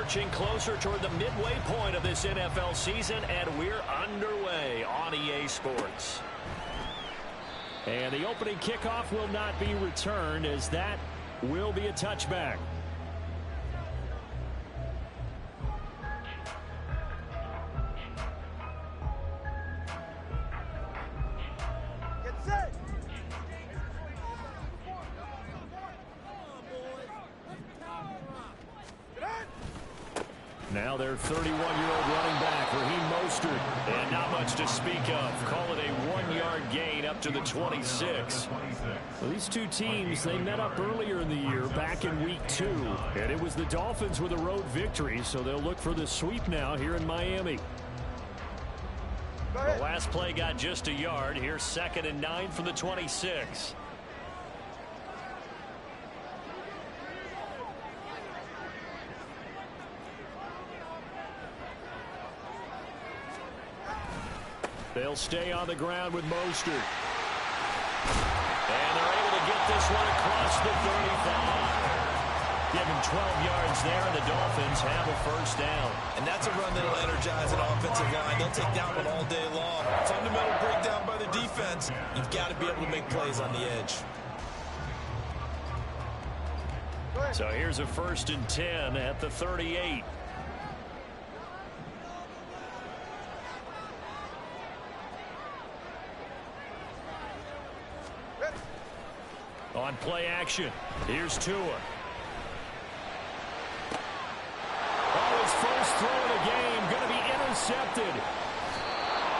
Inching closer toward the midway point of this NFL season, and we're underway on EA Sports. And the opening kickoff will not be returned, as that will be a touchback. Now their 31-year-old running back, Raheem Mostert. And not much to speak of. Call it a 1-yard gain up to the 26. Well, these two teams, they met up earlier in the year, back in Week 2. And it was the Dolphins with a road victory, so they'll look for the sweep now here in Miami. The last play got just a yard. Here's 2nd and 9 from the 26. They'll stay on the ground with Mostert. And they're able to get this one across the 35. Give him 12 yards there, and the Dolphins have a first down. And that's a run that'll energize an offensive line. They'll take that one all day long. Fundamental breakdown by the defense. You've got to be able to make plays on the edge. So here's a 1st and 10 at the 38. On play action, here's Tua. Oh, his first throw of the game, going to be intercepted.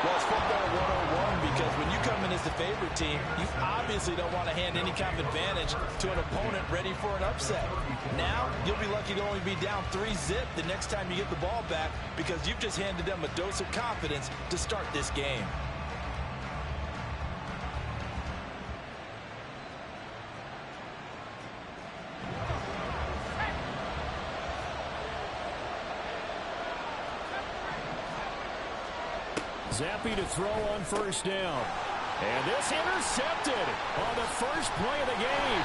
Well, it's football 101 because when you come in as the favorite team, you obviously don't want to hand any kind of advantage to an opponent ready for an upset. Now, you'll be lucky to only be down 3-zip the next time you get the ball back because you've just handed them a dose of confidence to start this game. Zappi to throw on 1st down. And this intercepted on the first play of the game.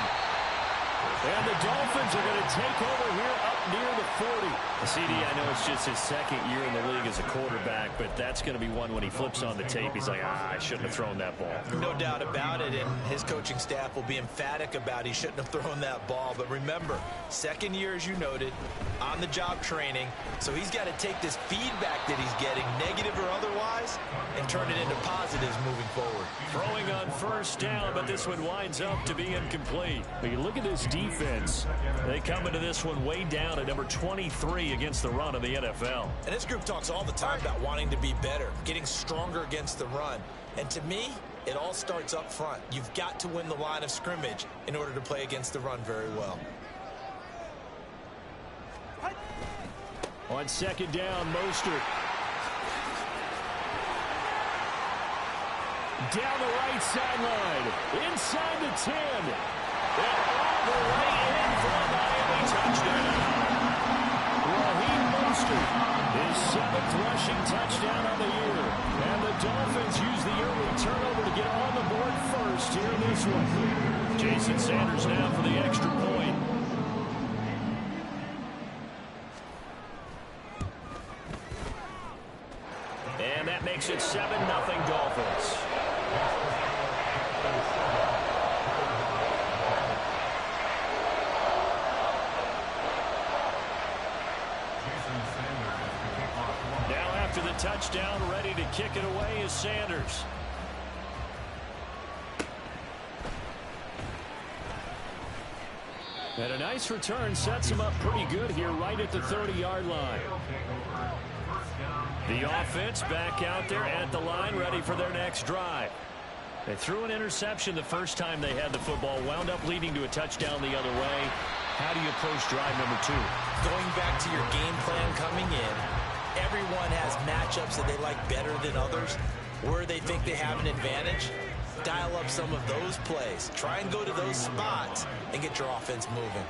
And the Dolphins are going to take over here up near the 40. CD, I know it's just his 2nd year in the league as a quarterback, but that's going to be one when he flips on the tape. He's like, I shouldn't have thrown that ball. No doubt about it, and his coaching staff will be emphatic about he shouldn't have thrown that ball. But remember, 2nd year, as you noted, on-the-job training, so he's got to take this feedback that he's getting, negative or otherwise, and turn it into positives moving forward. Throwing on 1st down, but this one winds up to be incomplete. But you look at this defense. They come into this one way down at number 23 against the run of the NFL. And this group talks all the time about wanting to be better, getting stronger against the run. And to me, it all starts up front. You've got to win the line of scrimmage in order to play against the run very well. On 2nd down, Mostert. Down the right sideline, inside the 10. And all the way in for a Miami touchdown. Raheem Mostert, his 7th rushing touchdown on the year. And the Dolphins use the early turnover to get on the board first here in this one. Jason Sanders now for the extra point. And that makes it 7-0 Dolphins. Now after the touchdown, ready to kick it away is Sanders. And a nice return sets him up pretty good here right at the 30-yard line. The offense back out there at the line, ready for their next drive. They threw an interception the first time they had the football, wound up leading to a touchdown the other way. How do you approach drive number 2? Going back to your game plan coming in, everyone has matchups that they like better than others, where they think they have an advantage. Dial up some of those plays. Try and go to those spots and get your offense moving.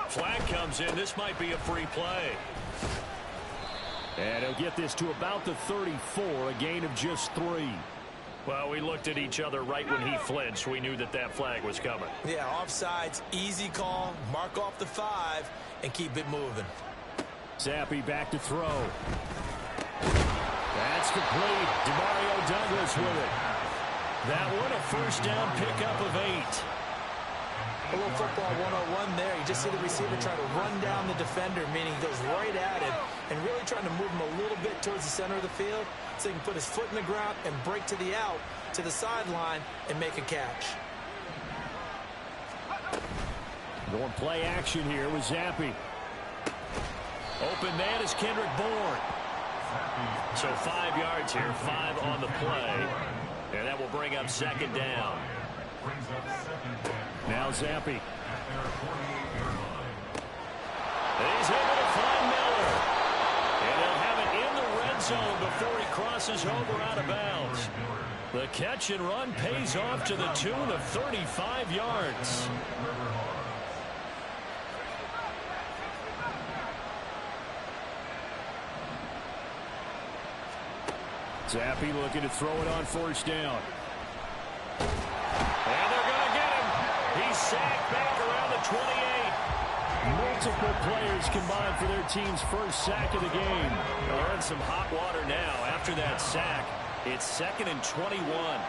Flag comes in. This might be a free play. And he'll get this to about the 34, a gain of just 3. Well, we looked at each other right when he flinched. We knew that that flag was coming. Yeah, offsides, easy call. Mark off the 5 and keep it moving. Zappi back to throw. That's complete. DeMario Douglas with it. That one a first down pickup of 8. A little football 101 there. You just see the receiver try to run down the defender, meaning he goes right at him and really trying to move him a little bit towards the center of the field so he can put his foot in the ground and break to the out, to the sideline, and make a catch. Going play action here with Zappi. Open man is Kendrick Bourne. So 5 yards here, 5 on the play. And that will bring up second down. Now Zappi. He's able to find Miller. And he'll have it in the red zone before he crosses over out of bounds. The catch and run pays off to the tune of 35 yards. Zappi looking to throw it on first down. And they're going to get him. He's sacked back around the 28. Multiple players combined for their team's first sack of the game. They're in some hot water now. After that sack, it's 2nd and 21.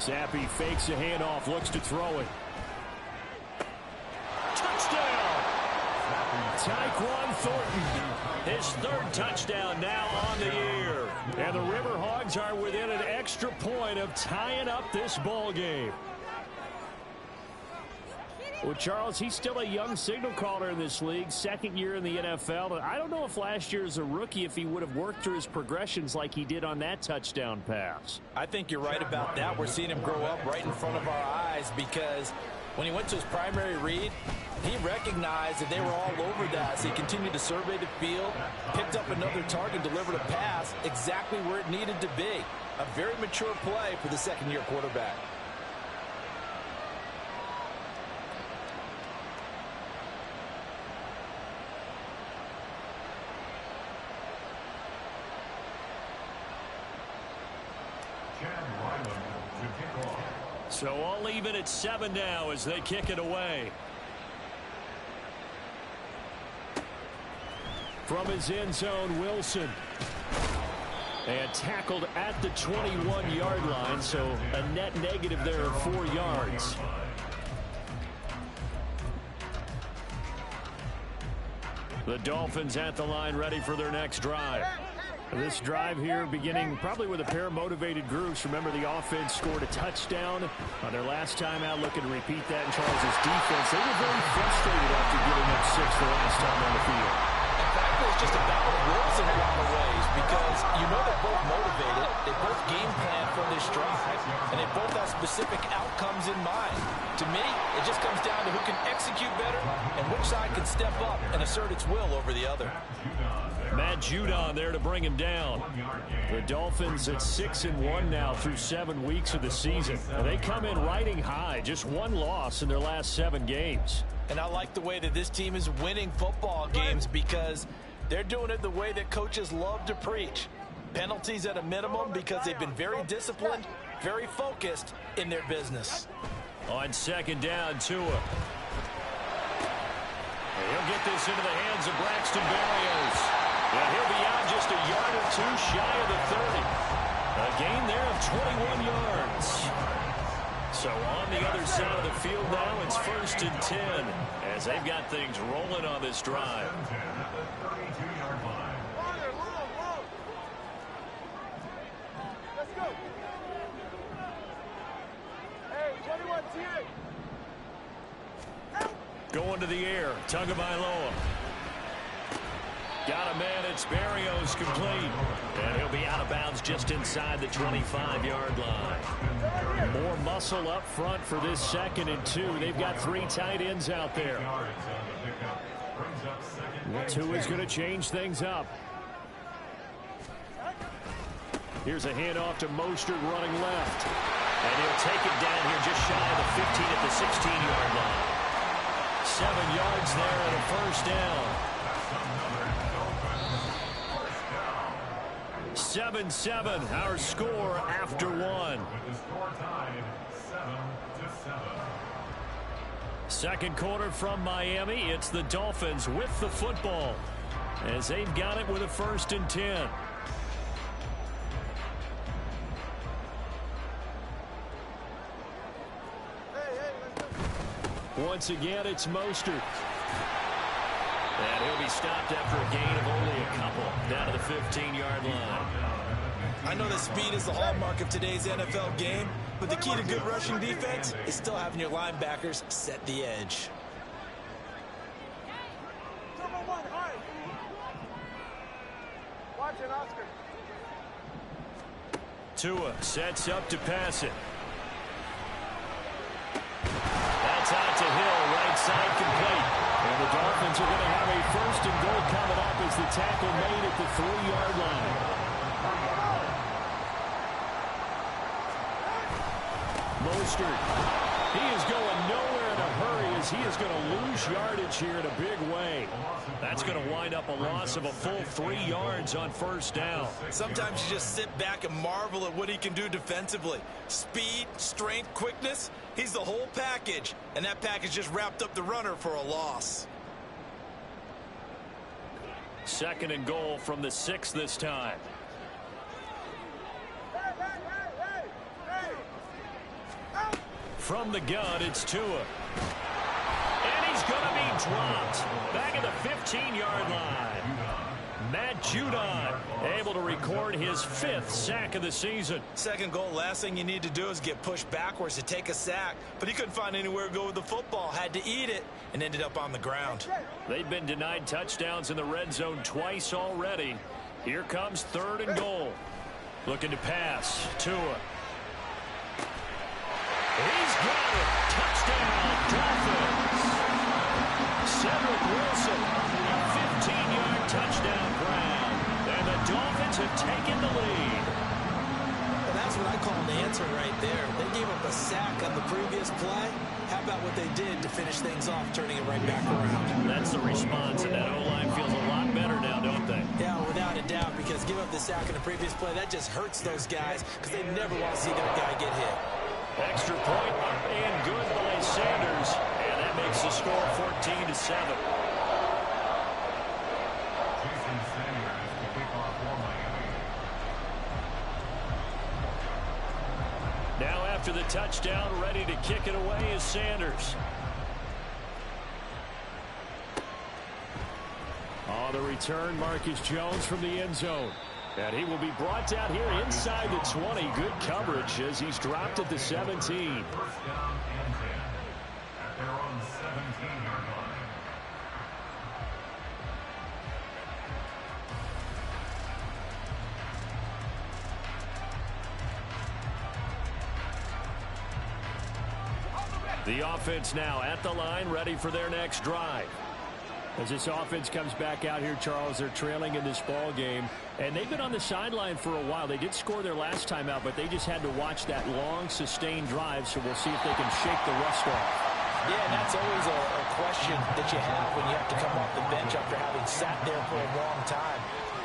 Zappi fakes a handoff, looks to throw it. Touchdown! Tyquan Thornton, his 3rd touchdown now on the year. And the Riverhogs are within an extra point of tying up this ball game. Well, Charles, he's still a young signal caller in this league, 2nd year in the NFL. But I don't know if last year as a rookie, if he would have worked through his progressions like he did on that touchdown pass. I think you're right about that. We're seeing him grow up right in front of our eyes because when he went to his primary read, he recognized that they were all over that, so he continued to survey the field, picked up another target, delivered a pass exactly where it needed to be. A very mature play for the 2nd-year quarterback. So all even at 7 now as they kick it away. From his end zone, Wilson. And tackled at the 21-yard line, so a net negative there of 4 yards. The Dolphins at the line ready for their next drive. This drive here beginning probably with a pair of motivated groups. Remember, the offense scored a touchdown on their last time out, looking to repeat that in Charles' defense. They were very frustrated after giving up 6 the last time on the field. In fact, it was just a battle of wills in a lot of ways because you know they're both motivated. They both game plan for this drive, and they both have specific outcomes in mind. To me, it just comes down to who can execute better and which side can step up and assert its will over the other. Matt Judon there to bring him down. The Dolphins at 6-1 now through 7 weeks of the season. They come in riding high, just 1 loss in their last 7 games. And I like the way that this team is winning football games because they're doing it the way that coaches love to preach. Penalties at a minimum because they've been very disciplined, very focused in their business. On 2nd down, Tua. He'll get this into the hands of Braxton Berrios. And he'll be out just a yard or 2 shy of the 30. A gain there of 21 yards. So on the other side of the field now, it's 1st and 10 as they've got things rolling on this drive. Let's go. Hey, 21 10. Going to the air, Tagovailoa. Got a man, it's Berrios complete. And he'll be out of bounds just inside the 25-yard line. More muscle up front for this 2nd and 2. They've got 3 tight ends out there. 2 is going to change things up. Here's a handoff to Mostert running left. And he'll take it down here just shy of the 15 at the 16-yard line. 7 yards there and a first down. 7-7, our score after one. Second quarter from Miami. It's the Dolphins with the football as they've got it with a 1st and 10. Once again, it's Mostert. And he'll be stopped after a gain of only a couple. Down to the 15-yard line. I know that speed is the hallmark of today's NFL game, but the key to good rushing defense is still having your linebackers set the edge. Watch it, Oscar. Tua sets up to pass it. That's out to Hill, right side complete. And the Dolphins are going to have a 1st and goal coming up as the tackle made at the 3-yard line. Mostert, he is going nowhere in a hurry as he is going to lose yardage here in a big way. That's going to wind up a loss of a full 3 yards on 1st down. Sometimes you just sit back and marvel at what he can do defensively. Speed, strength, quickness, he's the whole package. And that package just wrapped up the runner for a loss. 2nd and goal from the 6 this time. From the gun, it's Tua. And he's going to be dropped back at the 15-yard line. Matt Judon able to record his 5th sack of the season. 2nd goal, last thing you need to do is get pushed backwards to take a sack. But he couldn't find anywhere to go with the football, had to eat it, and ended up on the ground. They've been denied touchdowns in the red zone twice already. Here comes 3rd and goal. Looking to pass. Tua. He's got it. Touchdown, Dolphins. Cedric Wilson, a 15-yard touchdown grab. And the Dolphins have taken the lead. Well, that's what I call an answer right there. They gave up a sack on the previous play. How about what they did to finish things off, turning it right back around? That's the response, and that O-line feels a lot better now, don't they? Yeah, without a doubt, because give up the sack in the previous play, that just hurts those guys because they never want to see their guy get hit. Extra point up and good by Sanders, and that makes the score 14-7. Now after the touchdown, ready to kick it away is Sanders. On the return, Marcus Jones from the end zone. And he will be brought down here inside the 20. Good coverage as he's dropped at the 17. 1st down and 10 at their own 17-yard line. The offense now at the line, ready for their next drive. As this offense comes back out here, Charles, they're trailing in this ball game, and they've been on the sideline for a while. They did score their last time out, but they just had to watch that long, sustained drive, so we'll see if they can shake the rust off. Yeah, and that's always a question that you have when you have to come off the bench after having sat there for a long time.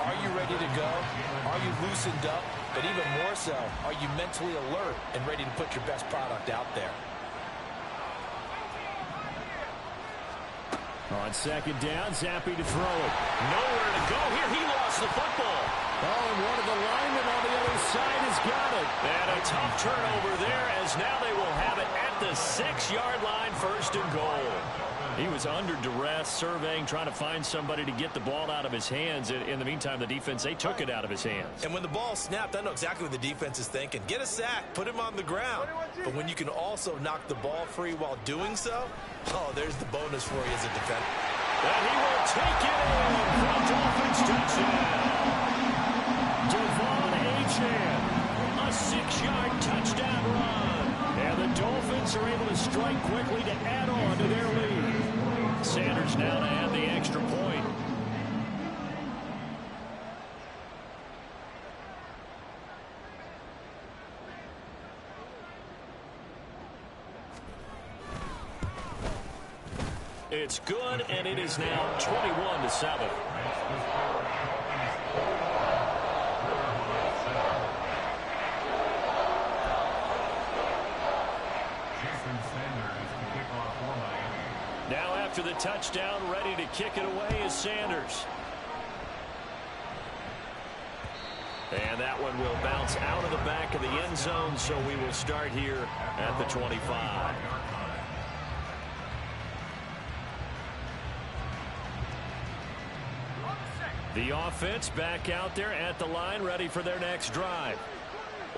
Are you ready to go? Are you loosened up? But even more so, are you mentally alert and ready to put your best product out there? On 2nd down, Zappi to throw it. Nowhere to go here. He lost the football. Oh, and one of the linemen on the other side has got it. And a tough turnover there as now they will have it at the 6-yard line, 1st and goal. He was under duress, surveying, trying to find somebody to get the ball out of his hands. In the meantime, the defense, they took it out of his hands. And when the ball snapped, I know exactly what the defense is thinking. Get a sack, put him on the ground. But when you can also knock the ball free while doing so, oh, there's the bonus for you as a defender. And he will take it in for a Dolphins touchdown. Devon Achane, a 6-yard touchdown run. And the Dolphins are able to strike quickly to add on to their lead. Sanders now to add the extra point. It's good, and it is now 21-7. after the touchdown, ready to kick it away is Sanders. And that one will bounce out of the back of the end zone, so we will start here at the 25. The offense back out there at the line, ready for their next drive.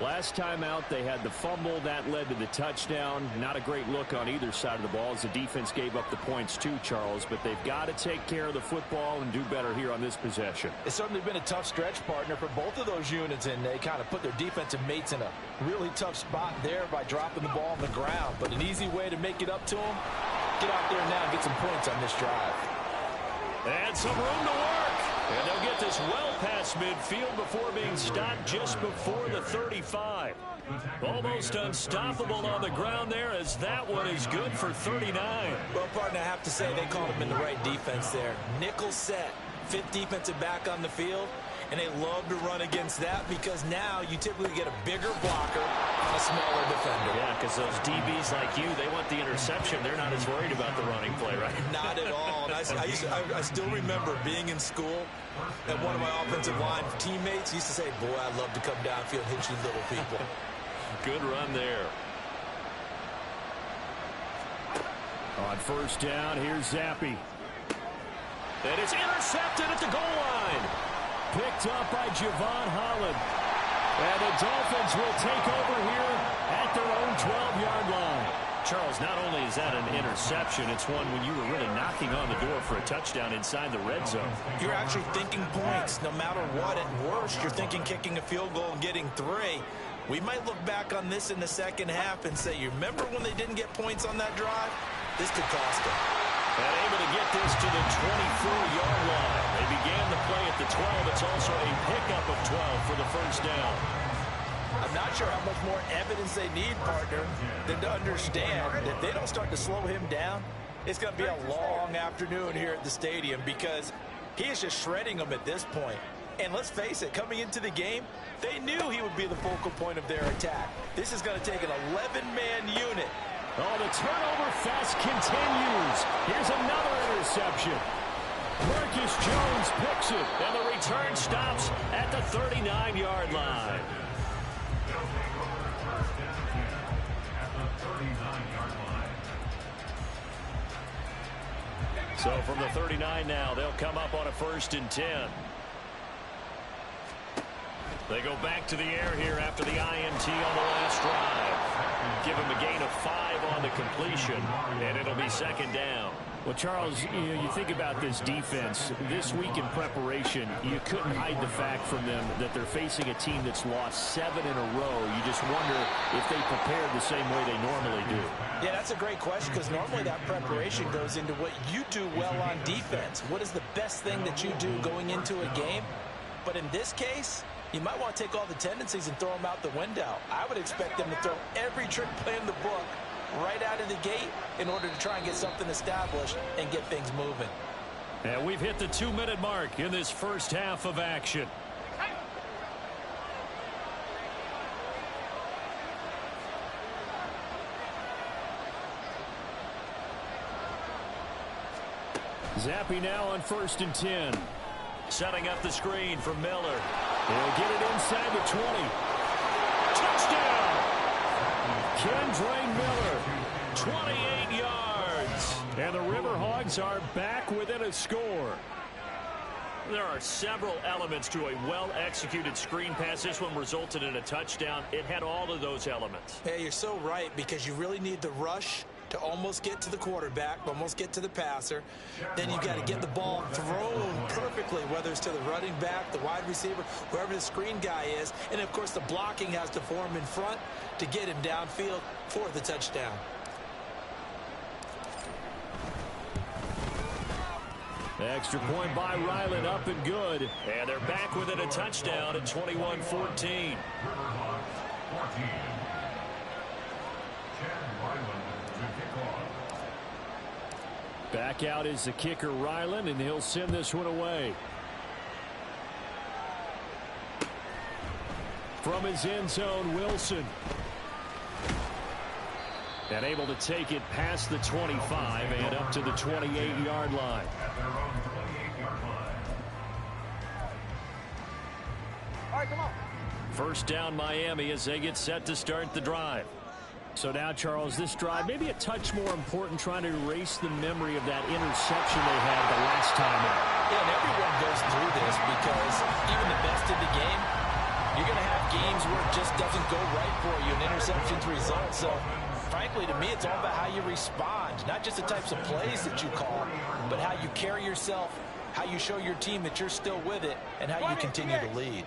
Last time out, they had the fumble. That led to the touchdown. Not a great look on either side of the ball as the defense gave up the points too, Charles. But they've got to take care of the football and do better here on this possession. It's certainly been a tough stretch, partner, for both of those units, and they kind of put their defensive mates in a really tough spot there by dropping the ball on the ground. But an easy way to make it up to them, get out there now and get some points on this drive. And some room to work. And they'll get this well past midfield before being stopped just before the 35. Almost unstoppable on the ground there, as that one is good for 39. Well, partner, I have to say they called him in the right defense there. Nickel set, fifth defensive back on the field, and they love to run against that because now you typically get a bigger blocker on a smaller defender. Yeah, because those DBs like you, they want the interception. They're not as worried about the running play, right? Not at all. And I still remember being in school, and one of my offensive line teammates used to say, boy, I'd love to come downfield and hit you little people. Good run there. On first down, here's Zappi. And it's intercepted at the goal line. Picked up by Javon Holland. And the Dolphins will take over here at their own 12-yard line. Charles, not only is that an interception, it's one when you were really knocking on the door for a touchdown inside the red zone. You're actually thinking points no matter what. At worst, you're thinking kicking a field goal and getting 3. We might look back on this in the second half and say, you remember when they didn't get points on that drive? This could cost them. And able to get this to the 24-yard line. They began the play at the 12. It's also a pickup of 12 for the first down. I'm not sure how much more evidence they need, partner, than to understand that if they don't start to slow him down, it's going to be a long afternoon here at the stadium because he is just shredding them at this point. And let's face it, coming into the game, they knew he would be the focal point of their attack. This is going to take an 11-man unit. Oh, the turnover fest continues. Here's another interception. Marcus Jones picks it, and the return stops at the 39-yard line. So from the 39 now, they'll come up on a 1st and 10. They go back to the air here after the INT on the last drive. Give him a gain of 5 on the completion, and it'll be 2nd down. Well, Charles, you think about this defense. This week in preparation, you couldn't hide the fact from them that they're facing a team that's lost 7 in a row. You just wonder if they prepared the same way they normally do. Yeah, that's a great question because normally that preparation goes into what you do well on defense. What is the best thing that you do going into a game? But in this case, you might want to take all the tendencies and throw them out the window. I would expect them to throw every trick play in the book right out of the gate in order to try and get something established and get things moving. And we've hit the 2-minute mark in this first half of action. Zappi now on 1st and 10. Setting up the screen for Miller. He'll get it inside the 20. Touchdown! Kendre Miller, 28 yards. And the Riverhogs are back within a score. There are several elements to a well-executed screen pass. This one resulted in a touchdown. It had all of those elements. Yeah, you're so right because you really need the rush to almost get to the quarterback, almost get to the passer. Then you've got to get the ball thrown perfectly, whether it's to the running back, the wide receiver, whoever the screen guy is. And, of course, the blocking has to form in front to get him downfield for the touchdown. Extra point by Ryland, up and good. And they're back within a touchdown at 21-14. Back out is the kicker, Ryland, and he'll send this one away. From his end zone, Wilson. And able to take it past the 25 and up to the 28-yard line. At their own 28-yard line. All right, come on. First down Miami as they get set to start the drive. So now, Charles, this drive maybe a touch more important, trying to erase the memory of that interception they had the last time out. Yeah, and everyone goes through this because even the best in the game, you're going to have games where it just doesn't go right for you, and interceptions result. So, frankly, to me, it's all about how you respond, not just the types of plays that you call, but how you carry yourself, how you show your team that you're still with it, and how you continue to lead.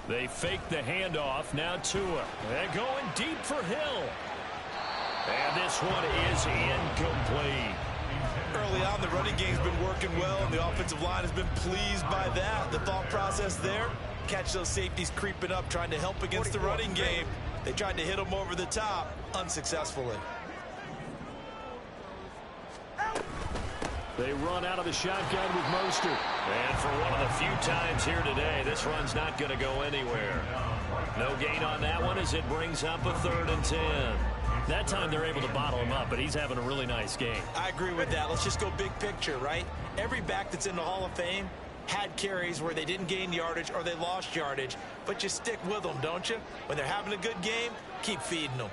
They fake the handoff. Now Tua. They're going deep for Hill. And this one is incomplete. Early on, the running game's been working well, and the offensive line has been pleased by that. The thought process there, catch those safeties creeping up, trying to help against the running game. They tried to hit them over the top, unsuccessfully. They run out of the shotgun with Mostert. And for one of the few times here today, this run's not going to go anywhere. No gain on that one as it brings up a 3rd and 10. That time they're able to bottle him up, but he's having a really nice game. I agree with that. Let's just go big picture, right? Every back that's in the Hall of Fame had carries where they didn't gain yardage or they lost yardage, but you stick with them, don't you? When they're having a good game, keep feeding them.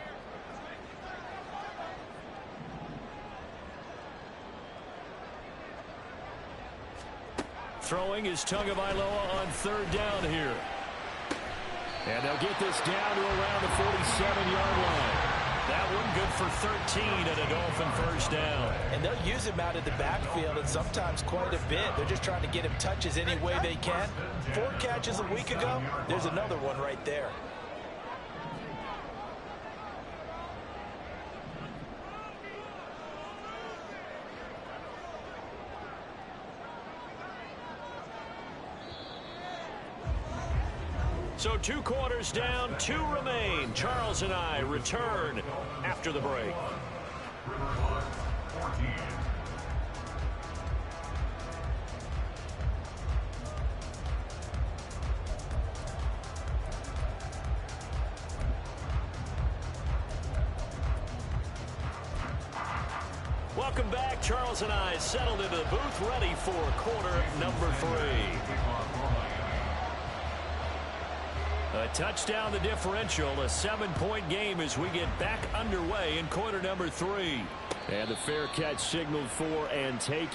Throwing is Tagovailoa on 3rd down here. And they'll get this down to around the 47-yard line. That one good for 13 and a Dolphin first down. And they'll use him out of the backfield, and sometimes quite a bit. They're just trying to get him touches any way they can. 4 catches a week ago. There's another one right there. So 2 quarters down, 2 remain. Charles and I return after the break. Riverwood, 14. Welcome back. Charles and I settled into the booth, ready for quarter number 3. A touchdown the differential, a 7-point game as we get back underway in quarter number 3. And the fair catch signaled for and take.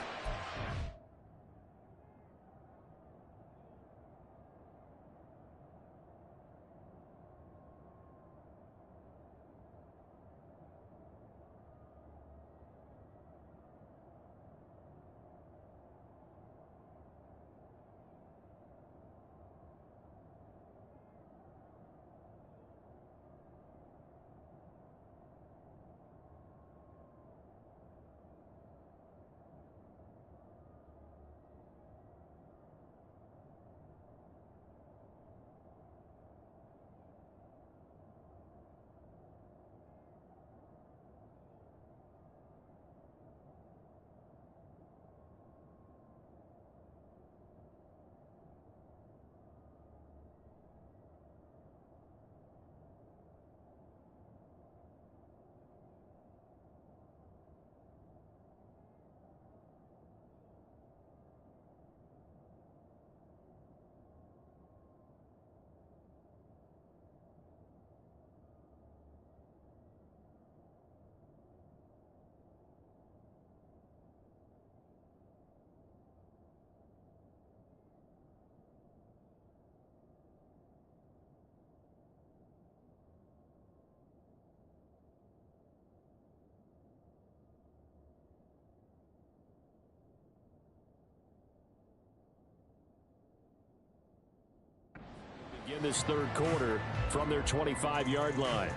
In this 3rd quarter from their 25-yard line.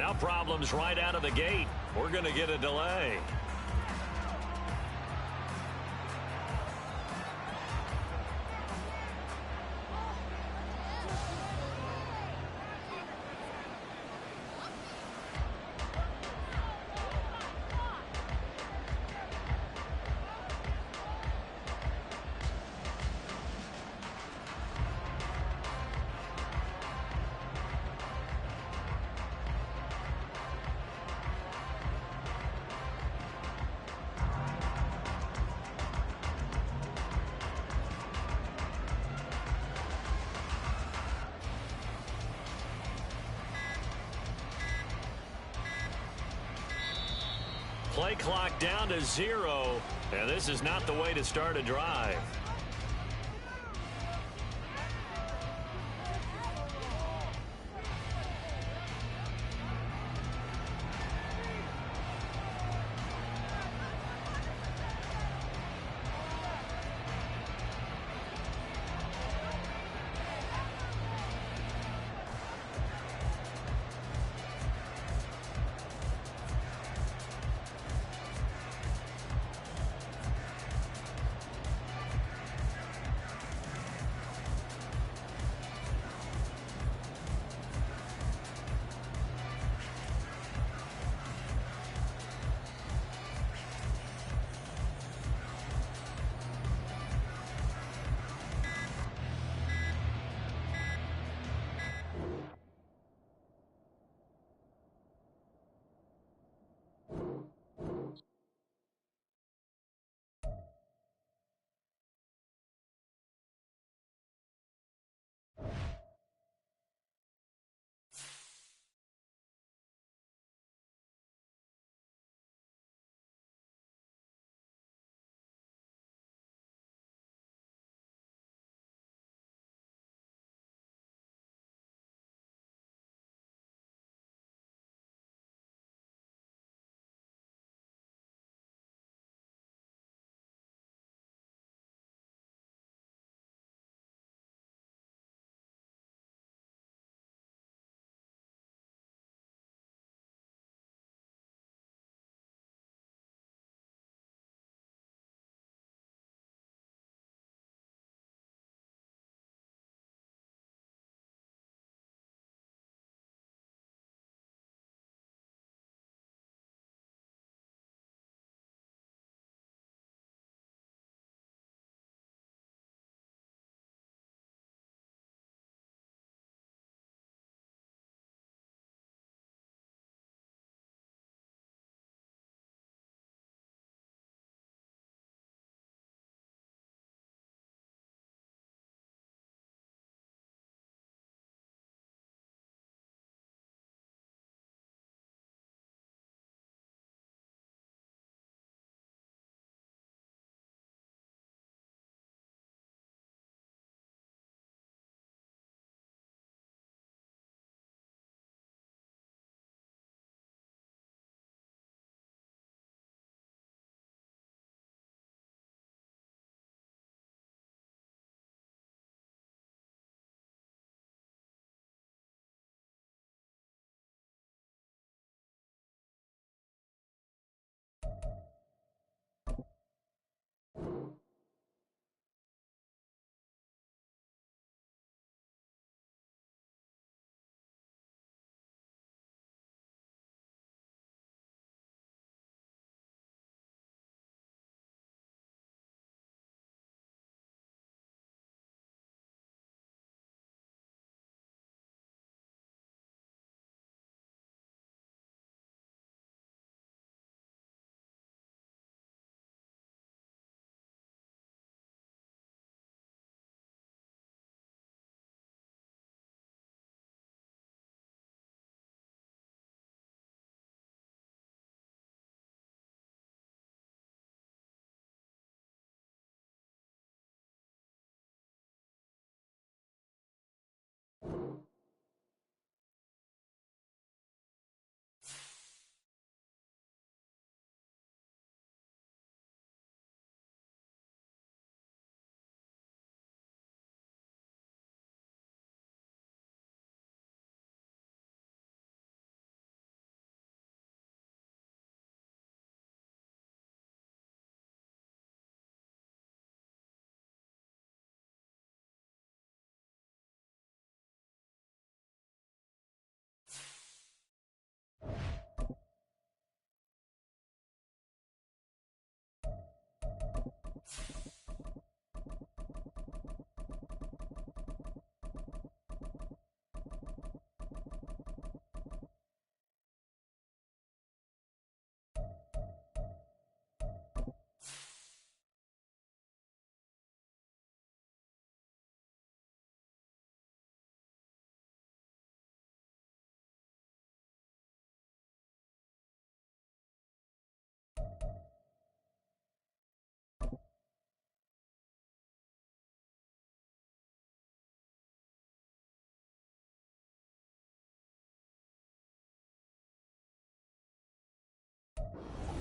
Now problems right out of the gate. We're going to get a delay. Play clock down to 0, and this is not the way to start a drive.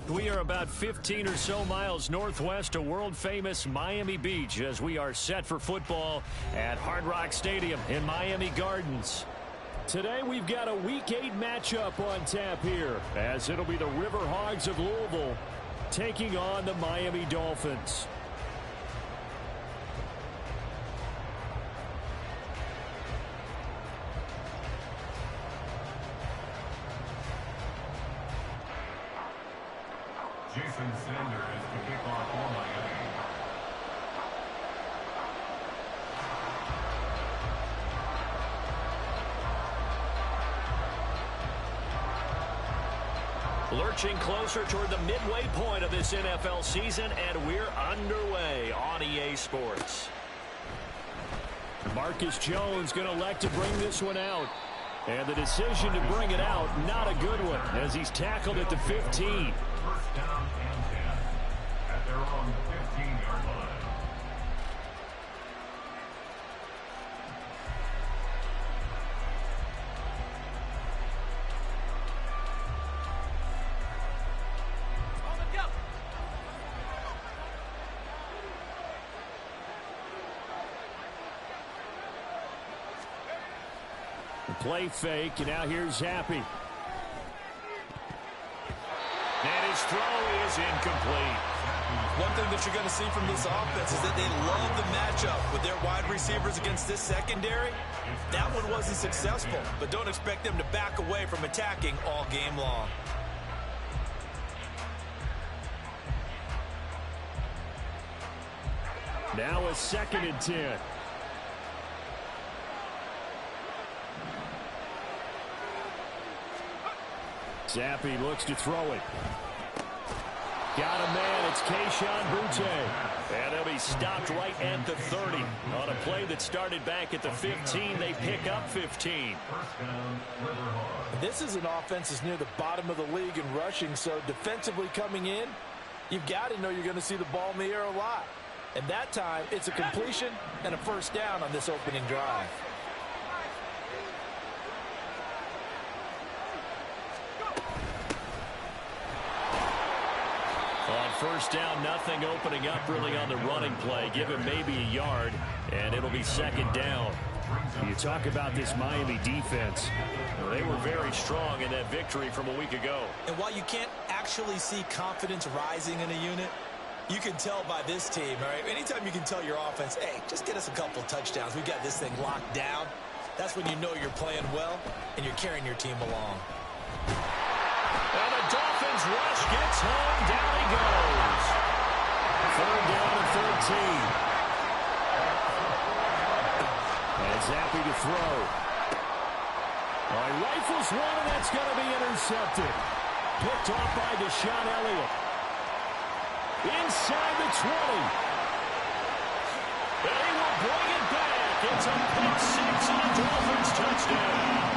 We are about 15 or so miles northwest of world-famous Miami Beach as we are set for football at Hard Rock Stadium in Miami Gardens. Today we've got a Week 8 matchup on tap here as it'll be the River Hogs of Louisville taking on the Miami Dolphins. Jason Sanders to kick off for Miami. Lurching closer toward the midway point of this NFL season, and we're underway on EA Sports. Marcus Jones going to elect to bring this one out. And the decision to bring it out, not a good one, as he's tackled at the 15. First down and 10 at their own 15-yard line. Play fake, and now here's Happy. And his throw is incomplete. One thing that you're going to see from this offense is that they love the matchup with their wide receivers against this secondary. That one wasn't successful, but don't expect them to back away from attacking all game long. Now a 2nd and 10. Zappi looks to throw it. Got a man. It's Kayshon Boutte. And they'll be stopped right at the 30. On a play that started back at the 15, they pick up 15. This is an offense that's near the bottom of the league in rushing, so defensively coming in, you've got to know you're going to see the ball in the air a lot. And that time, it's a completion and a first down on this opening drive. On first down, nothing opening up really on the running play. Give him maybe a yard, and it'll be 2nd down. You talk about this Miami defense. They were very strong in that victory from a week ago. And while you can't actually see confidence rising in a unit, you can tell by this team, all right? Anytime you can tell your offense, hey, just get us a couple touchdowns. We got this thing locked down. That's when you know you're playing well and you're carrying your team along. And the Dolphins rush gets home. Down he goes. 3rd down and 13. And Zappi to throw. He rifles one, and that's going to be intercepted. Picked off by Deshaun Elliott. Inside the 20. And he will bring it back. It's a pick 6 and a Dolphins touchdown.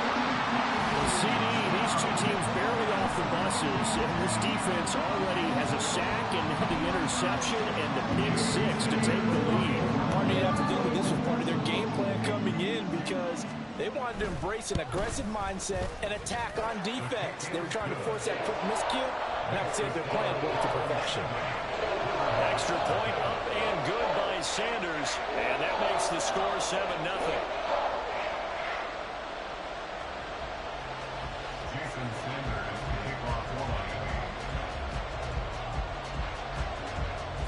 CD, these two teams barely off the buses, and this defense already has a sack and the interception and the pick 6 to take the lead. Part of you have to think that this was part of their game plan coming in because they wanted to embrace an aggressive mindset and attack on defense. They were trying to force that quick miscue, and I would say their plan went to perfection. Extra point up and good by Sanders, and that makes the score 7-0.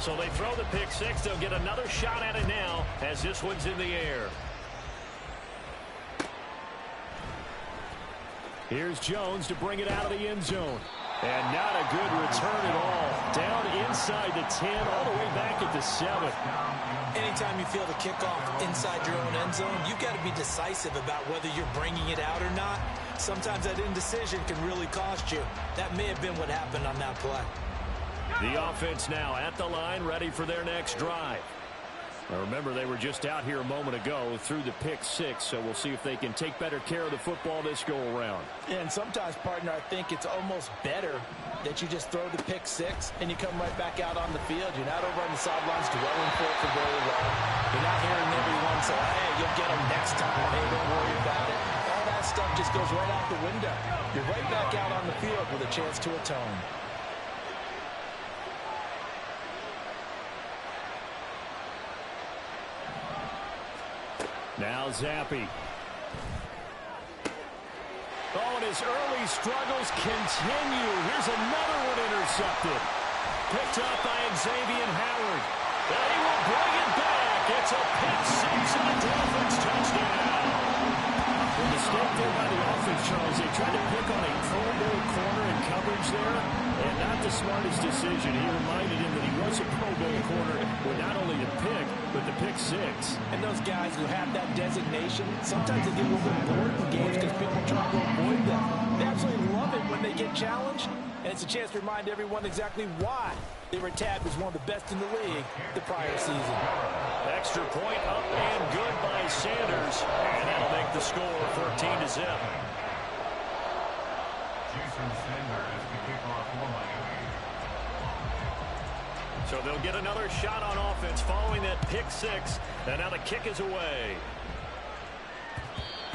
So they throw the pick 6. They'll get another shot at it now as this one's in the air. Here's Jones to bring it out of the end zone. And not a good return at all. Down inside inside the 10, all the way back at the 7. Anytime you feel the kickoff inside your own end zone, you've got to be decisive about whether you're bringing it out or not. Sometimes that indecision can really cost you. That may have been what happened on that play. The offense now at the line, ready for their next drive. Now remember, they were just out here a moment ago through the pick 6, so we'll see if they can take better care of the football this go-around. And sometimes, partner, I think it's almost better that you just throw the pick 6 and you come right back out on the field. You're not over on the sidelines dwelling for very long. You're not hearing everyone say, hey, you'll get them next time. Hey, don't worry about it. All that stuff just goes right out the window. You're right back out on the field with a chance to atone. Now Zappi. Oh, and his early struggles continue. Here's another one intercepted. Picked up by Xavier Howard. And he will bring it back. It's a pick 6 and a Dolphins touchdown. The mistake there by the offense, Charles. They tried to pick on a Pro Bowl corner in coverage there, and not the smartest decision. He reminded him that he was a Pro Bowl corner with not only the pick, but the pick 6. And those guys who have that designation, sometimes they get a little bit bored in games because people try to avoid them. They absolutely love it when they get challenged, and it's a chance to remind everyone exactly why they were tabbed as one of the best in the league the prior season. Extra point up and good by Sanders, and that'll make the score 14-0. Jason Sanders, the kickoff for Miami. So they'll get another shot on offense following that pick 6, and now the kick is away.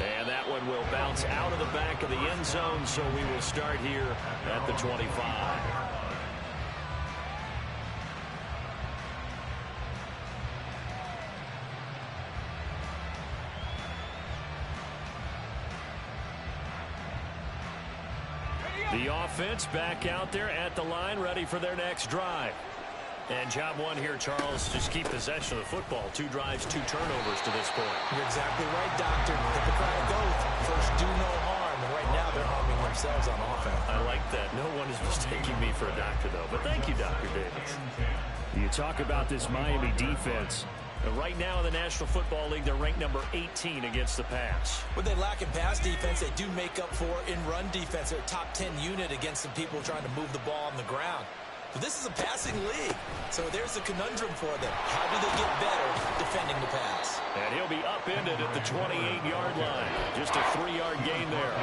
And that one will bounce out of the back of the end zone, so we will start here at the 25. The offense back out there at the line, ready for their next drive. And job one here, Charles, just keep possession of the football. 2 drives, 2 turnovers to this point. You're exactly right, Doctor. Hippocratic oath. First, do no harm. And right now, they're harming themselves on offense. I like that. No one is mistaking me for a doctor, though. But thank you, Dr. Davis. You talk about this Miami defense. Right now in the National Football League, they're ranked number 18 against the pass. What they lack in pass defense, they do make up for in run defense. They're a top 10 unit against some people trying to move the ball on the ground. But this is a passing league, so there's a conundrum for them. How do they get better defending the pass? And he'll be upended at the 28-yard line. Just a 3-yard gain there.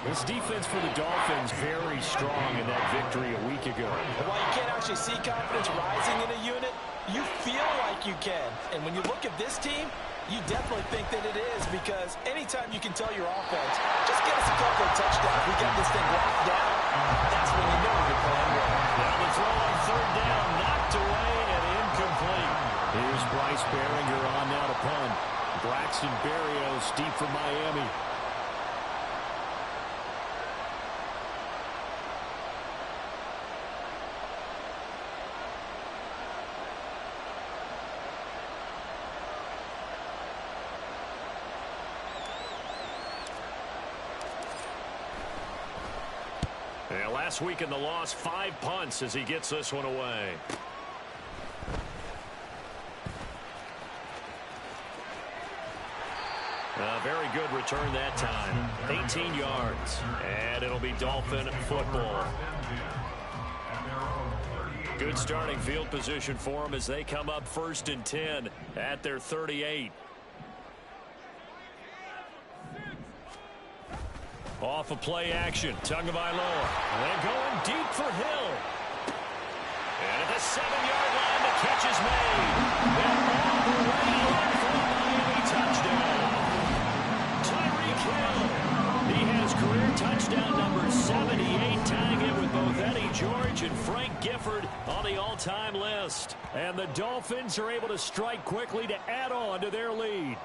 This defense for the Dolphins very strong in that victory a week ago. While you can't actually see confidence rising in a unit, you feel like you can. And when you look at this team, you definitely think that it is, because anytime you can tell your offense, just get us a couple of touchdowns, we got this thing locked down, that's when you know you're playing well. Now the throw on 3rd down, knocked away and incomplete. Here's Bryce Behringer on now to punt. Braxton Berrios deep for Miami. And last week in the loss, 5 punts as he gets this one away. A very good return that time. 18 yards. And it'll be Dolphin football. Good starting field position for them as they come up 1st and 10 at their 38. Off of play action, Tagovailoa. And going deep for Hill. And at the 7-yard line, the catch is made. And all the way in for a Miami touchdown. Tyreek Hill. He has career touchdown number 78, tying it with both Eddie George and Frank Gifford on the all-time list. And the Dolphins are able to strike quickly to add on to their lead.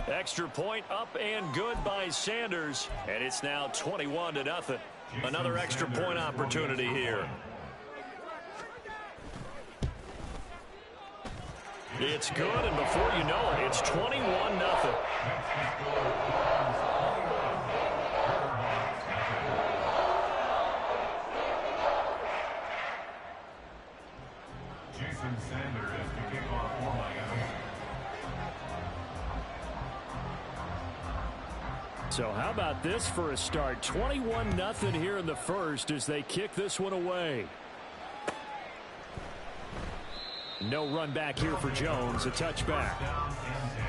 Extra point up and good by Sanders, and it's now 21-0. Another extra point opportunity here. It's good, and before you know it, it's 21-0. Jason Sanders to kick off for Miami. So how about this for a start? 21-0 here in the first as they kick this one away. No run back here for Jones. A touchback. Down and 10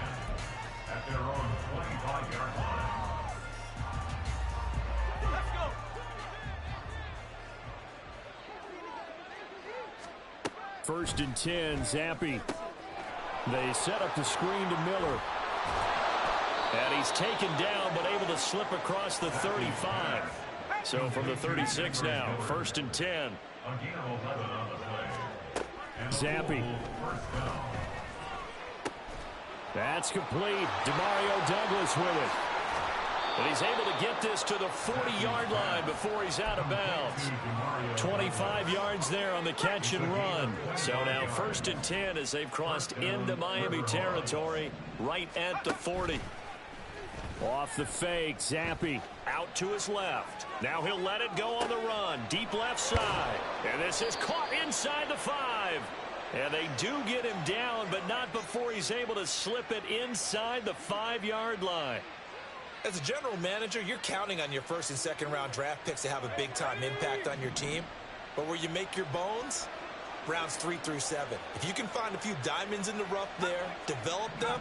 at their own 25-yard line. Let's go. First and 10, Zampi. They set up the screen to Miller. And he's taken down, but able to slip across the 35. So from the 36 now, first and 10. Again, 11 on the play. Zampi. That's complete. Demario Douglas with it. But he's able to get this to the 40-yard line before he's out of bounds. 25 yards there on the catch and run. So now first and 10 as they've crossed into Miami territory right at the 40. Off the fake, Zampi out to his left. Now he'll let it go on the run. Deep left side. And this is caught inside the 5. And they do get him down, but not before he's able to slip it inside the 5-yard line. As a general manager, you're counting on your first and second round draft picks to have a big-time impact on your team. But where you make your bones, rounds 3 through 7. If you can find a few diamonds in the rough there, develop them,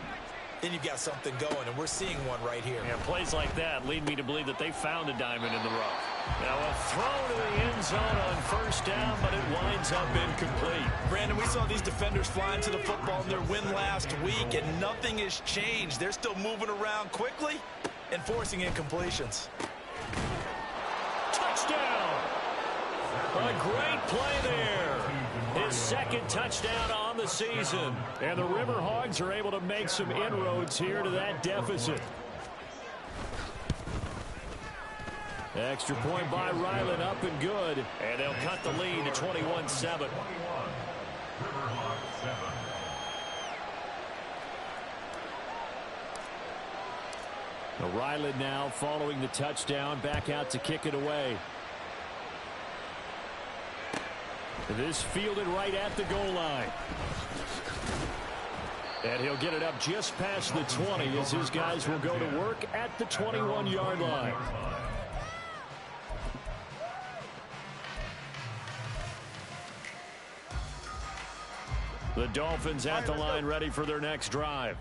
then you've got something going, and we're seeing one right here. Yeah, plays like that lead me to believe that they found a diamond in the rough. Now a throw to the end zone on first down, but it winds up incomplete. Brandon, we saw these defenders flying to the football in their win last week, and nothing has changed. They're still moving around quickly and forcing incompletions. Touchdown! A great play there. His second touchdown on the season. And the Riverhogs are able to make some inroads here to that deficit. Extra point by Ryland, up and good. And they'll cut the lead to 21-7. Ryland now following the touchdown, back out to kick it away. This fielded right at the goal line. And he'll get it up just past the 20 as his guys will go to work at the 21-yard line. The Dolphins at the line ready for their next drive.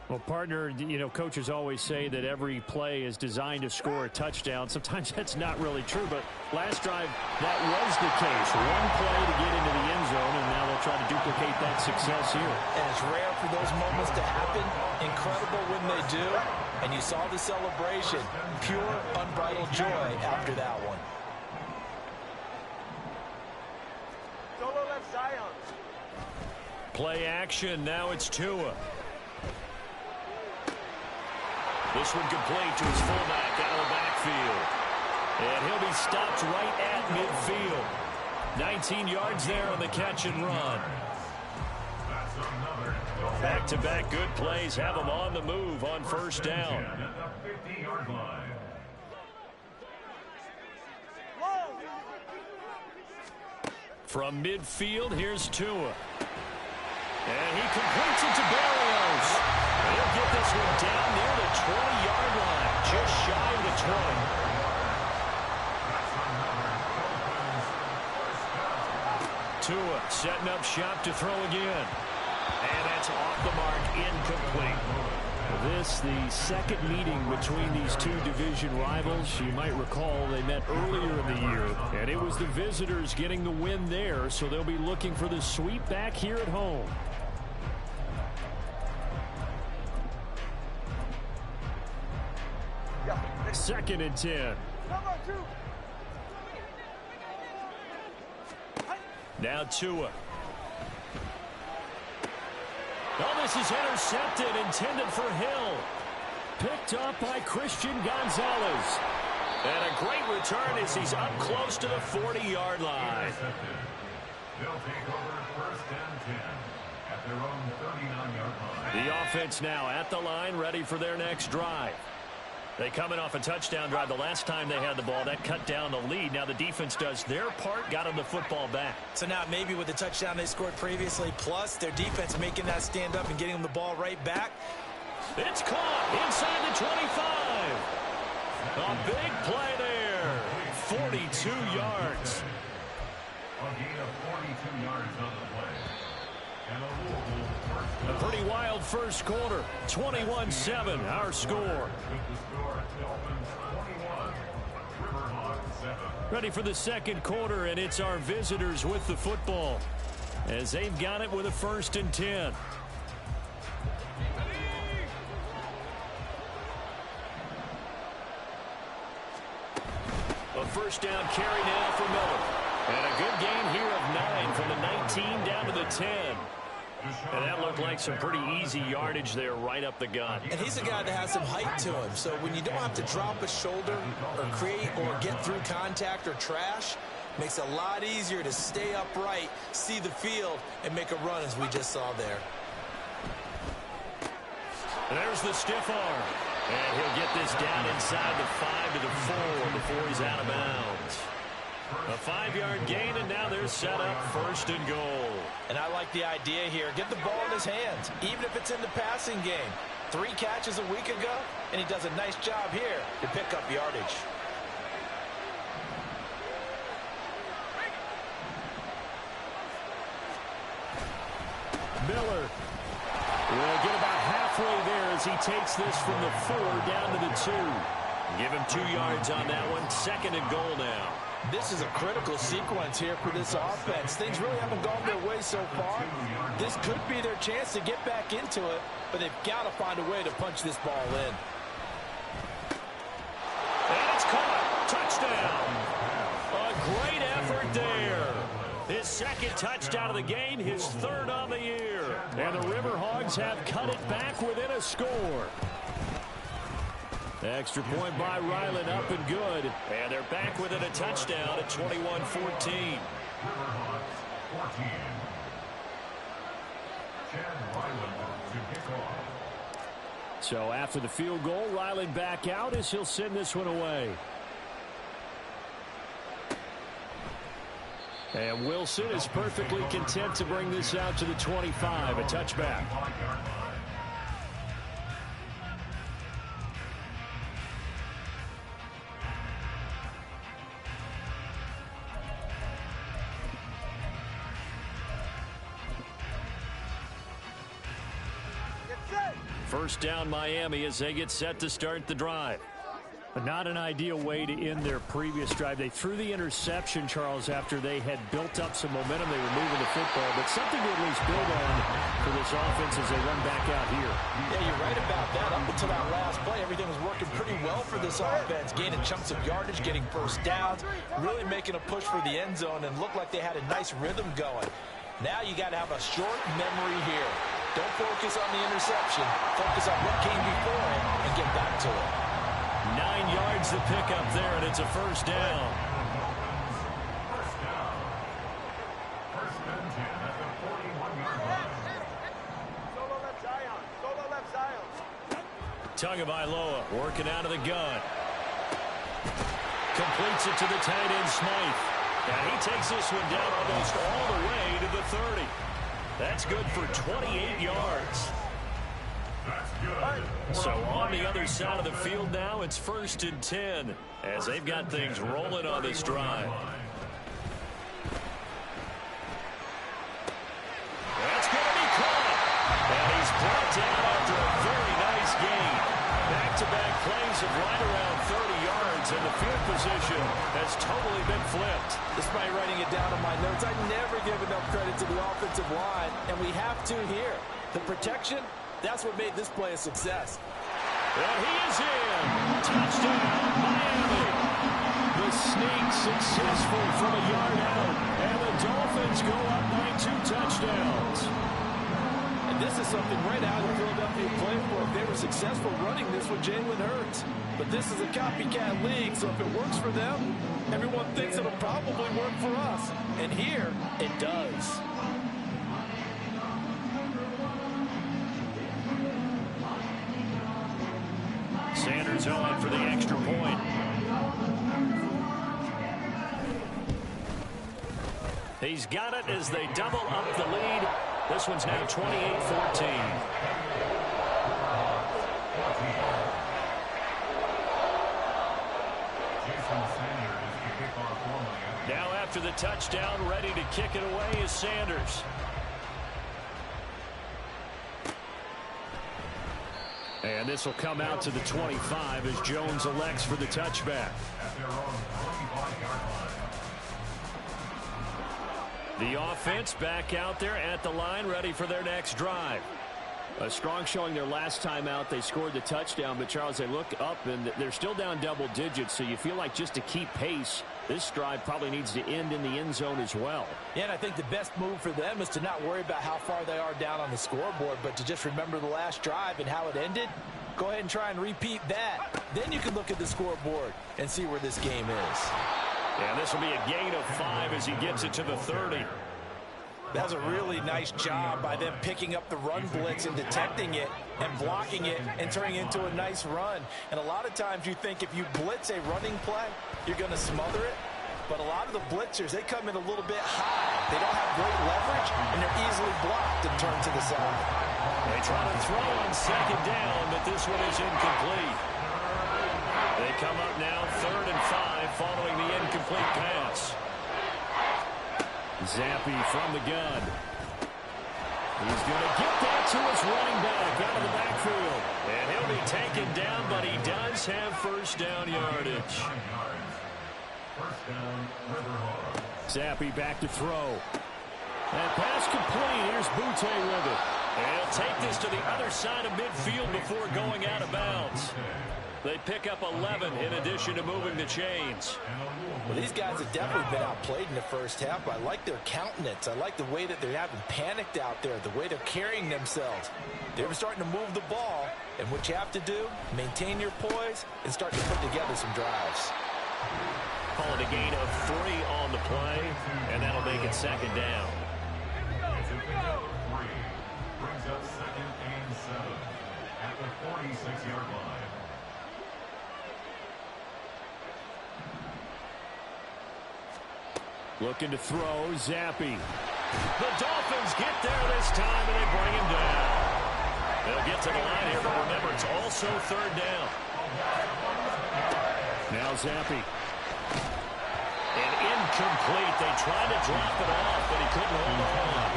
Well, partner, you know, coaches always say that every play is designed to score a touchdown. Sometimes that's not really true, but last drive, that was the case. One play to get into the end zone, and now they'll try to duplicate that success here. And it's rare for those moments to happen. Incredible when they do. And you saw the celebration. Pure, unbridled joy after that one. Solo left Zion. Play action. Now it's Tua. This one complete to his fullback out of the backfield. And he'll be stopped right at midfield. 19 yards there on the catch and run. Back-to-back good plays have him on the move on first down. From midfield, here's Tua. And he completes it to Barrios. He'll get this one down near the 20-yard line, just shy of the 20. Tua setting up shop to throw again. And that's off the mark, incomplete. This, the second meeting between these two division rivals. You might recall they met earlier in the year, and it was the visitors getting the win there, so they'll be looking for the sweep back here at home. Second and 10. Now Tua. Oh, this is intercepted, intended for Hill. Picked up by Christian Gonzalez. And a great return as he's up close to the 40-yard line. They'll take over first and 10 at their own 39-yard line. The offense now at the line, ready for their next drive. They coming off a touchdown drive the last time they had the ball. That cut down the lead. Now the defense does their part, got them the football back. So now maybe with the touchdown they scored previously, plus their defense making that stand up and getting them the ball right back. It's caught inside the 25. A big play there. 42 yards. A gain of 42 yards on the play. And a Louisville first A pretty wild first quarter. 21-7, our score. with the score, Dolphins 21, Riverhawks 7. Ready for the second quarter, and it's our visitors with the football as they've got it with a 1st and 10. A first down carry now for Miller. And a good gain here of 9 from the 19 down to the 10. And that looked like some pretty easy yardage there right up the gut. And he's a guy that has some height to him. So when you don't have to drop a shoulder or create or get through contact or trash, makes it a lot easier to stay upright, see the field, and make a run as we just saw there. And there's the stiff arm. And he'll get this down inside the 5 to the 4 before he's out of bounds. A 5-yard gain, and now they're set up 1st and goal. And I like the idea here. Get the ball in his hands, even if it's in the passing game. 3 catches a week ago, and he does a nice job here to pick up yardage. Miller will get about halfway there as he takes this from the 4 down to the 2. Give him 2 yards on that one. 2nd and goal now. This is a critical sequence here for this offense. Things really haven't gone their way so far. This could be their chance to get back into it, but they've got to find a way to punch this ball in. And it's caught. Touchdown. A great effort there. His 2nd touchdown of the game, his 3rd on the year. And the Riverhogs have cut it back within a score. Extra point by Ryland, up and good. And they're back within a touchdown at 21-14. Riverhawks 14. Chad Ryland to kick off. So after the field goal, Ryland back out as he'll send this one away. And Wilson is perfectly content to bring this out to the 25, a touchback. First down Miami as they get set to start the drive. But not an ideal way to end their previous drive. They threw the interception, Charles, after they had built up some momentum. They were moving the football, but something to at least build on for this offense as they run back out here. Yeah, you're right about that. Up until that last play, everything was working pretty well for this offense. Gaining chunks of yardage, getting first downs, really making a push for the end zone, and looked like they had a nice rhythm going. Now you got to have a short memory here. Don't focus on the interception. Focus on what came before it and get back to it. 9 yards to pick up there, and it's a first down. First down. First and 10 at the 41-yard line. Solo left Zion. Solo left Zion. Tagovailoa working out of the gun. Completes it to the tight end, Smythe. And he takes this one down almost all the way to the 30. That's good for 28 yards. That's good. So on the other side of the field now, it's 1st and 10 as they've got things rolling on this drive. That's going to be caught. And he's brought down after a very nice gain. Back-to-back plays of right around 30 yards, and the field position has totally been flipped. Despite writing it down on my notes, I never give enough credit to the offensive line, and we have to here. The protection, that's what made this play a success. And he is in. Touchdown, Miami. The sneak successful from a yard out, and the Dolphins go up by 2 touchdowns. And this is something right out of Philadelphia played for if they were successful running this with Jalen Hurts. But this is a copycat league, so if it works for them, everyone thinks it'll probably work for us. And here, it does. Sanders on for the extra point. He's got it as they double up the lead. This one's now 28-14. Now after the touchdown, ready to kick it away is Sanders. And this will come out to the 25 as Jones elects for the touchback. The offense back out there at the line, ready for their next drive. A strong showing their last time out. They scored the touchdown, but Charles, they look up and they're still down double digits, so you feel like just to keep pace, this drive probably needs to end in the end zone as well. Yeah, and I think the best move for them is to not worry about how far they are down on the scoreboard, but to just remember the last drive and how it ended. Go ahead and try and repeat that. Then you can look at the scoreboard and see where this game is. And this will be a gain of 5 as he gets it to the 30. That was a really nice job by them picking up the run blitz and detecting it and blocking it and turning it into a nice run. And a lot of times you think if you blitz a running play, you're going to smother it. But a lot of the blitzers, they come in a little bit high. They don't have great leverage, and they're easily blocked and turned to the side. They try to throw on second down, but this one is incomplete. They come up now 3rd and 5 following the incomplete pass. Zappi from the gun. He's going to get that to his running back out of the backfield. And he'll be taken down, but he does have first down yardage. Zappi back to throw. And pass complete. Here's Butte with it. And he'll take this to the other side of midfield before going out of bounds. They pick up 11 in addition to moving the chains. Well, these guys have definitely been outplayed in the first half. I like their countenance. I like the way that they haven't panicked out there, the way they're carrying themselves. They're starting to move the ball, and what you have to do, maintain your poise and start to put together some drives. Call it a gain of 3 on the play, and that'll make it second down. Brings up 2nd and 7 at the 46-yard line. Looking to throw, Zappi. The Dolphins get there this time, and they bring him down. They'll get to the line here, but remember, it's also 3rd down. Now Zappi. And incomplete. They tried to drop it off, but he couldn't hold on.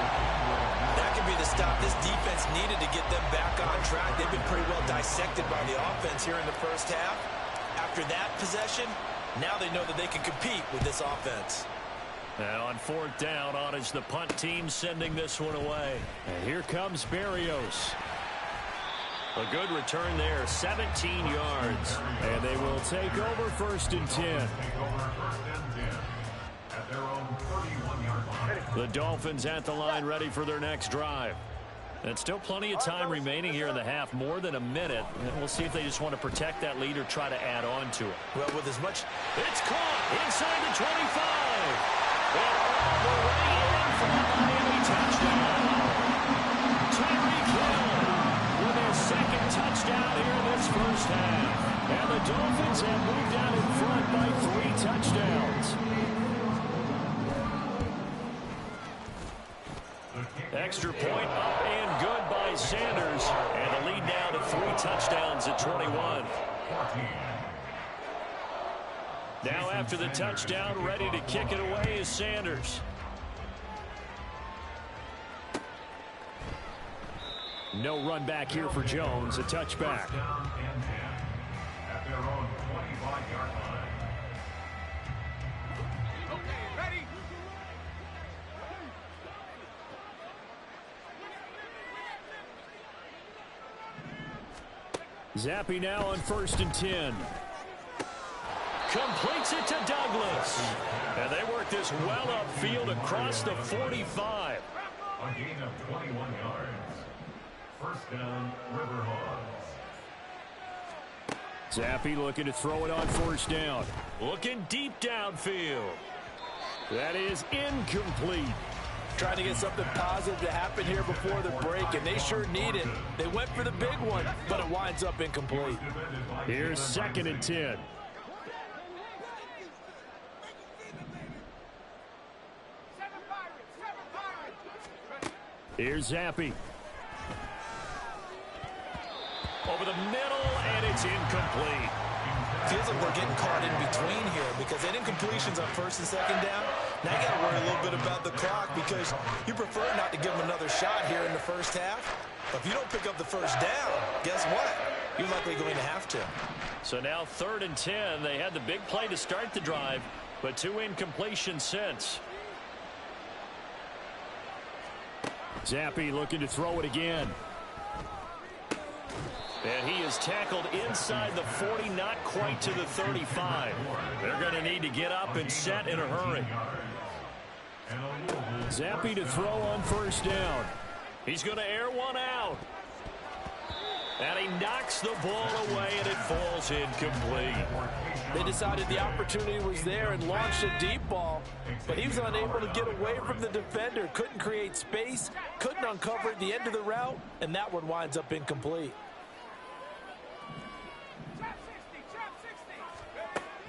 That could be the stop this defense needed to get them back on track. They've been pretty well dissected by the offense here in the first half. After that possession, now they know that they can compete with this offense. Now on 4th down, on is the punt team sending this one away. And here comes Berrios. A good return there, 17 yards. And they will take over 1st and 10. The Dolphins at the line, ready for their next drive. And still plenty of time remaining here in the half, more than a minute. And we'll see if they just want to protect that lead or try to add on to it. Well, with as much... It's caught inside the 25. And all the way in for the Miami touchdown. Tyreek Hill with his 2nd touchdown here in this first half. And the Dolphins have moved out in front by 3 touchdowns. Extra point up and good by Sanders. And the lead now to 3 touchdowns at 21. Now after the touchdown, ready to kick it away is Sanders. No run back here for Jones, a touchback. At their own 25-yard line. Zappi now on 1st and 10. Completes it to Douglas. And they work this well upfield across the 45. A gain of 21 yards. 1st down, Riverhawks. Zappi looking to throw it on 1st down. Looking deep downfield. That is incomplete. trying to get something positive to happen here before the break, and they sure need it. They went for the big one, but it winds up incomplete. Here's 2nd and 10. Here's Zappi. Over the middle, and it's incomplete. Feels like they're getting caught in between here because they didn't completions on 1st and 2nd down. Now you got to worry a little bit about the clock because you prefer not to give them another shot here in the 1st half. But if you don't pick up the 1st down, guess what? You're likely going to have to. So now 3rd and 10. They had the big play to start the drive, but 2 incompletions since. Zappi looking to throw it again. And he is tackled inside the 40, not quite to the 35. They're going to need to get up and set in a hurry. Zappi to throw on 1st down. He's going to air one out. And he knocks the ball away, and it falls incomplete. They decided the opportunity was there and launched a deep ball, but he was unable to get away from the defender, couldn't create space, couldn't uncover at the end of the route, and that one winds up incomplete.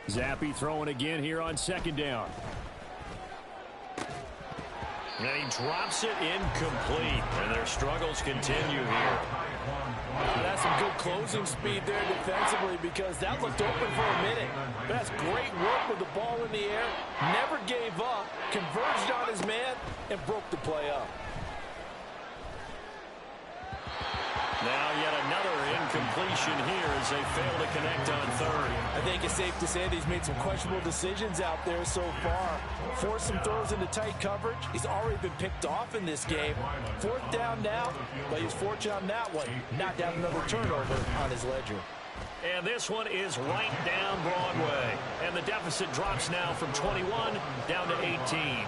Zappi throwing again here on 2nd down. And he drops it incomplete, and their struggles continue here. That's some good closing speed there defensively because that looked open for a minute. That's great work with the ball in the air. Never gave up, converged on his man, and broke the play up. Now yet another incompletion here as they fail to connect on 3rd. I think it's safe to say that he's made some questionable decisions out there so far. Forced some throws into tight coverage. He's already been picked off in this game. 4th down now, but he's fortunate on that one. Not to have another turnover on his ledger. And this one is right down Broadway. And the deficit drops now from 21 down to 18.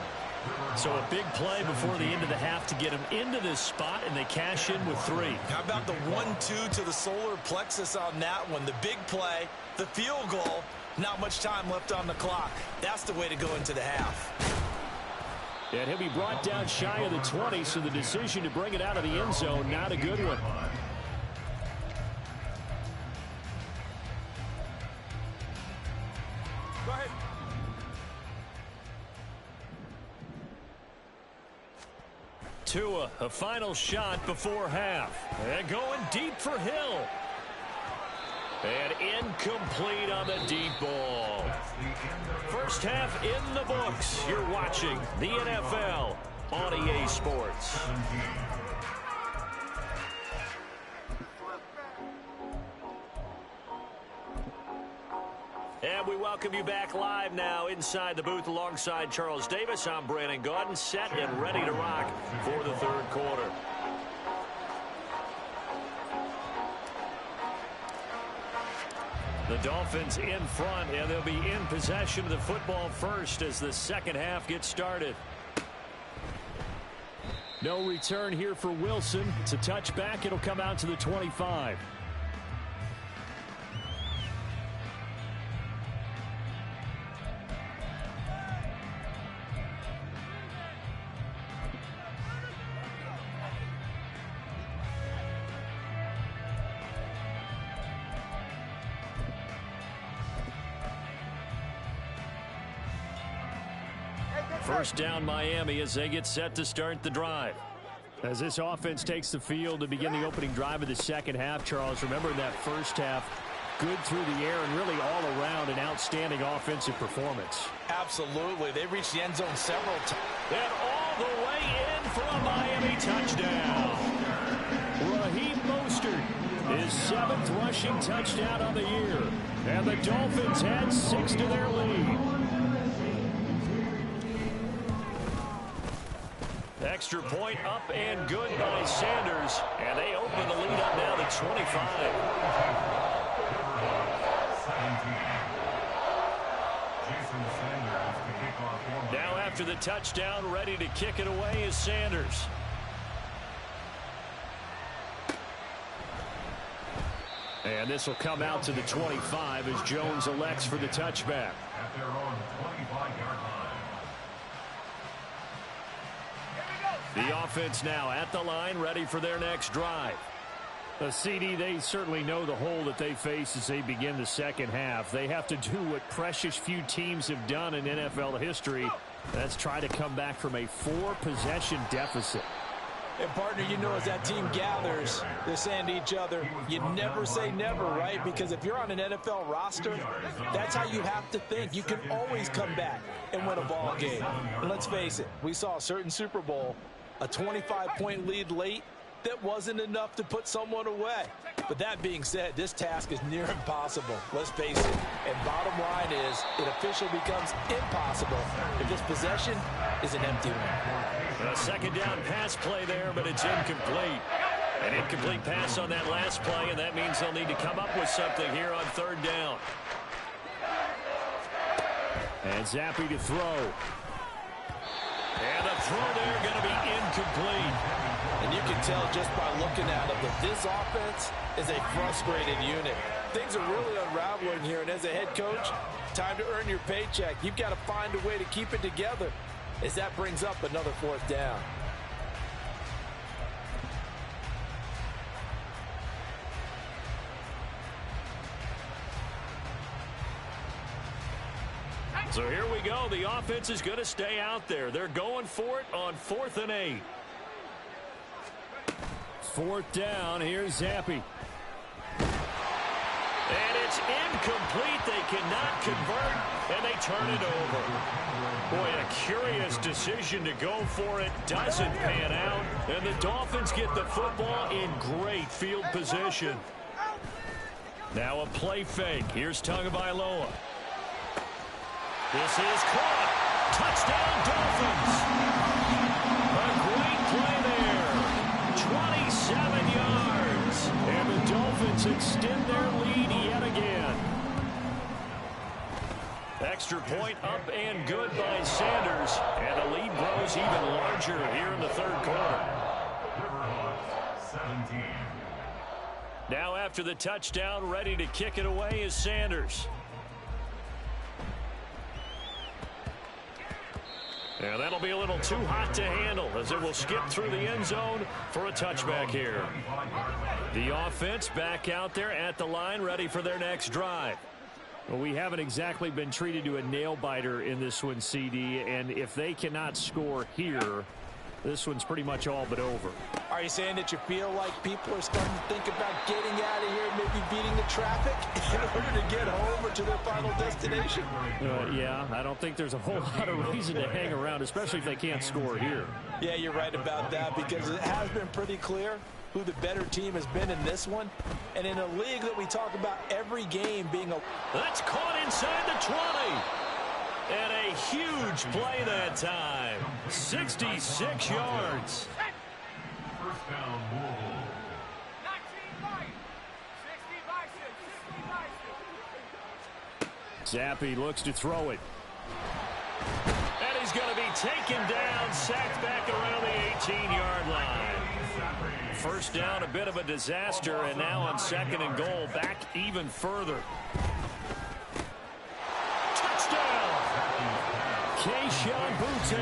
So a big play before the end of the half to get him into this spot, and they cash in with 3. How about the 1-2 to the solar plexus on that one? The big play, the field goal, not much time left on the clock. That's the way to go into the half. And he'll be brought down shy of the 20, so the decision to bring it out of the end zone, not a good one. Go ahead. Tua, a final shot before half. And going deep for Hill. And incomplete on the deep ball. 1st half in the books. You're watching the NFL on EA Sports. And we welcome you back live now inside the booth alongside Charles Davis. I'm Brandon Gaudin, set and ready to rock for the 3rd quarter. The Dolphins in front, and they'll be in possession of the football first as the 2nd half gets started. No return here for Wilson. It's a touchback. It'll come out to the 25. First down Miami as they get set to start the drive. As this offense takes the field to begin the opening drive of the 2nd half, Charles, remember in that 1st half, good through the air and really all around an outstanding offensive performance. Absolutely. They reached the end zone several times. And all the way in for a Miami touchdown. Raheem Mostert, his 7th rushing touchdown on the year. And the Dolphins add 6 to their lead. Extra point up and good by Sanders. And they open the lead up now to 25. Now after the touchdown, ready to kick it away is Sanders. And this will come out to the 25 as Jones elects for the touchback. At their own 25-yard line. The offense now at the line, ready for their next drive. CD, they certainly know the hole that they face as they begin the second half. They have to do what precious few teams have done in NFL history. That's try to come back from a 4-possession deficit. And, partner, you know, as that team gathers, they're saying to each other, you never say never, right? Because if you're on an NFL roster, that's how you have to think. You can always come back and win a ball game. And let's face it, we saw a certain Super Bowl, a 25-point lead late, that wasn't enough to put someone away. But that being said, this task is near impossible. Let's face it. And bottom line is, it officially becomes impossible if this possession is an empty one. A second down pass play there, but it's incomplete. An incomplete pass on that last play, and that means they'll need to come up with something here on third down. And Zappi to throw. And the throw there going to be incomplete. And you can tell just by looking at them that this offense is a frustrated unit. Things are really unraveling here, and as a head coach, time to earn your paycheck. You've got to find a way to keep it together as that brings up another fourth down. So here we go. The offense is going to stay out there. They're going for it on 4th and 8. 4th down. Here's Zappi. And it's incomplete. They cannot convert, and they turn it over. Boy, a curious decision to go for it. Doesn't pan out, and the Dolphins get the football in great field position. Now a play fake. Here's Tagovailoa. This is caught. Touchdown, Dolphins. A great play there. 27 yards. And the Dolphins extend their lead yet again. Extra point up and good by Sanders. And the lead grows even larger here in the third quarter. 17. Now after the touchdown, ready to kick it away is Sanders. And that'll be a little too hot to handle as it will skip through the end zone for a touchback here. The offense back out there at the line, ready for their next drive. Well, we haven't exactly been treated to a nail-biter in this one, CD, and if they cannot score here, this one's pretty much all but over. Are you saying that you feel like people are starting to think about getting out of here and maybe beating the traffic in order to get home or to their final destination? Yeah, I don't think there's a whole lot of reason to hang around, especially if they can't score here. Yeah, you're right about that, because it has been pretty clear who the better team has been in this one. And in a league that we talk about every game being a... That's caught inside the 20. And a huge play that time. 66 yards. First down, Louisville. Zappi looks to throw it. And he's going to be taken down, sacked back around the 18-yard line. First down, a bit of a disaster, and now on 2nd and goal, back even further. Keyshawn Butte,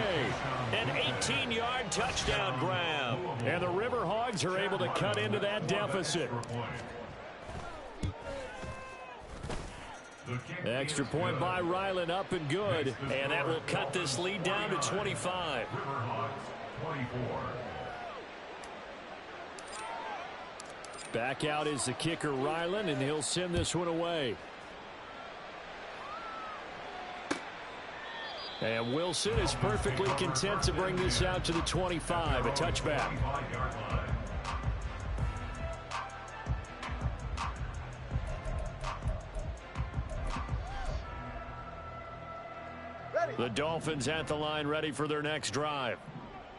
an 18-yard touchdown grab. And the Riverhogs are able to cut into that deficit. Extra point by Ryland, up and good. And that will cut this lead down to 25. Back out is the kicker, Ryland, and he'll send this one away. And Wilson is perfectly content to bring this out to the 25, a touchback. The Dolphins at the line, ready for their next drive.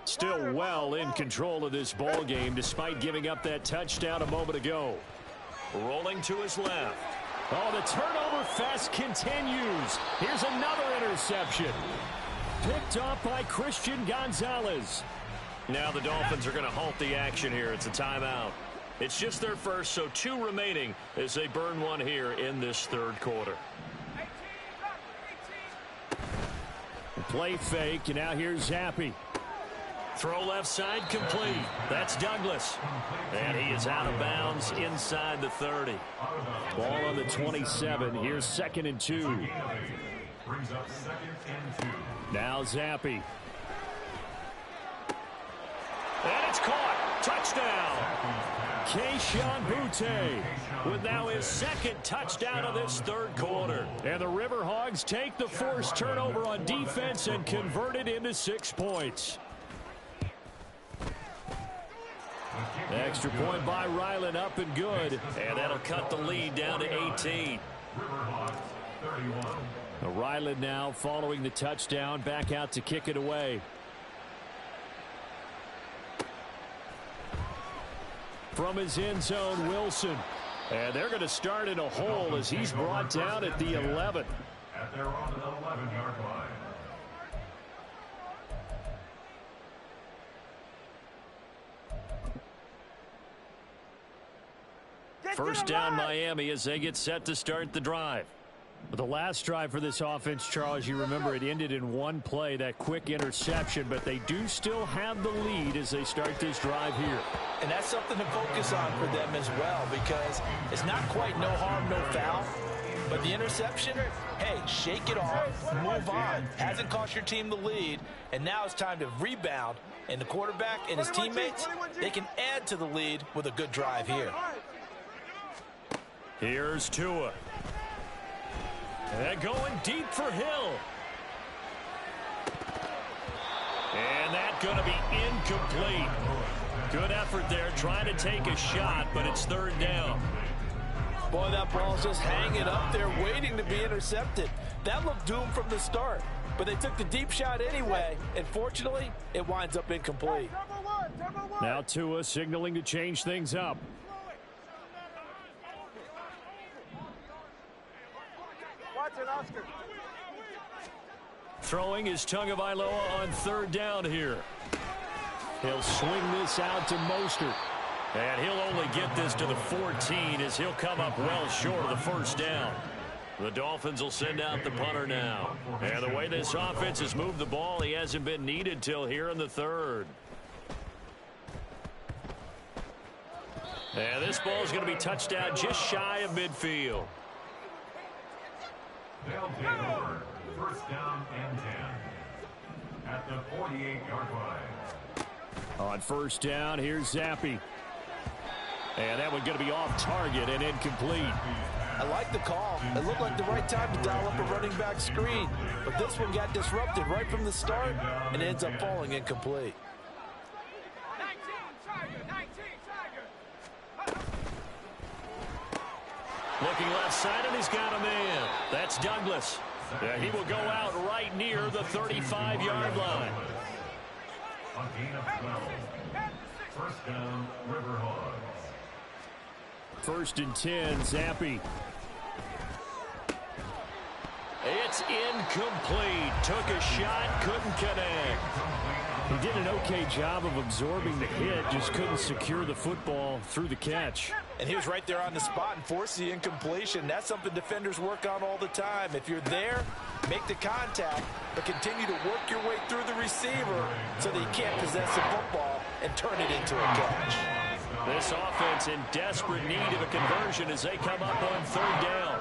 Still well in control of this ball game, despite giving up that touchdown a moment ago. Rolling to his left. Oh, the turnover fest continues. Here's another interception. Picked off by Christian Gonzalez. Now the Dolphins are going to halt the action here. It's a timeout. It's just their first, so 2 remaining as they burn one here in this third quarter. Play fake, and now here's Zappi. Throw left side complete. That's Douglas. And he is out of bounds inside the 30. Ball on the 27. Here's 2nd and 2. Brings up 2nd and 2. Now Zappi. And it's caught. Touchdown. Keyshawn Butte with now his 2nd touchdown of this 3rd quarter. And the Riverhogs take the forced turnover on defense and convert it into 6 points. Extra point by Ryland, up and good. And that'll cut the lead down to 18. Ryland now following the touchdown, back out to kick it away. From his end zone, Wilson. And they're going to start in a hole as he's brought down at the 11. At their own 11-yard line. First down Miami as they get set to start the drive. The last drive for this offense, Charles, you remember it ended in one play, that quick interception, but they do still have the lead as they start this drive here. And that's something to focus on for them as well, because it's not quite no harm, no foul. But the interception, hey, shake it off, move on. Hasn't cost your team the lead, and now it's time to rebound. And the quarterback and his teammates, they can add to the lead with a good drive here. Here's Tua. And going deep for Hill. And that's going to be incomplete. Good effort there, trying to take a shot, but it's 3rd down. Boy, that ball's just hanging up there, waiting to be intercepted. That looked doomed from the start, but they took the deep shot anyway, and fortunately, it winds up incomplete. Now Tua signaling to change things up. Oscar. Throwing is Tagovailoa on 3rd down here. He'll swing this out to Mostert. And he'll only get this to the 14 as he'll come up well short of the 1st down. The Dolphins will send out the punter now. And the way this offense has moved the ball, he hasn't been needed till here in the 3rd. And this ball is going to be touched out just shy of midfield. They'll take over. 1st down and 10. At the 48-yard line. On 1st down, here's Zappi. And that one's going to be off target and incomplete. I like the call. It looked like the right time to dial up a running back screen. But this one got disrupted right from the start and ends up falling incomplete. Looking left side, and he's got a man. That's Douglas. Yeah, he will go out right near the 35-yard line. A gain of 12. 1st down, Riverhogs. 1st and 10, Zappi. It's incomplete. Took a shot, couldn't connect. He did an okay job of absorbing the hit, just couldn't secure the football through the catch. And he was right there on the spot and forced the incompletion. That's something defenders work on all the time. If you're there, make the contact, but continue to work your way through the receiver so that you can't possess the football and turn it into a catch. This offense in desperate need of a conversion as they come up on 3rd down.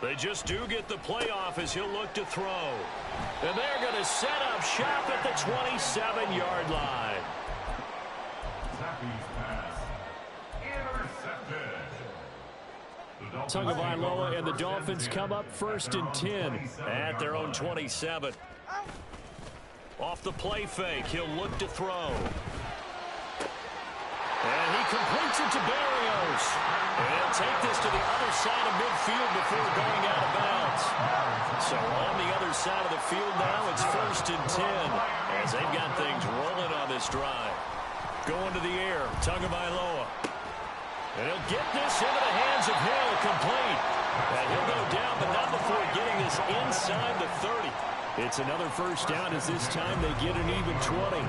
They just do get the playoff as he'll look to throw. And they're going to set up shop at the 27-yard line. Zappi's pass. Intercepted. Tagovailoa and the Dolphins come up 1st and 10 at their own 27. Off the play fake, he'll look to throw. And he completes it to Berrios. And he'll take this to the other side of midfield before going out of bounds. So on the other side of the field now, it's 1st and 10 as they've got things rolling on this drive. Going to the air, Tagovailoa. And he'll get this into the hands of Hill, complete. And he'll go down, but not before getting this inside the 30. It's another 1st down as this time they get an even 20.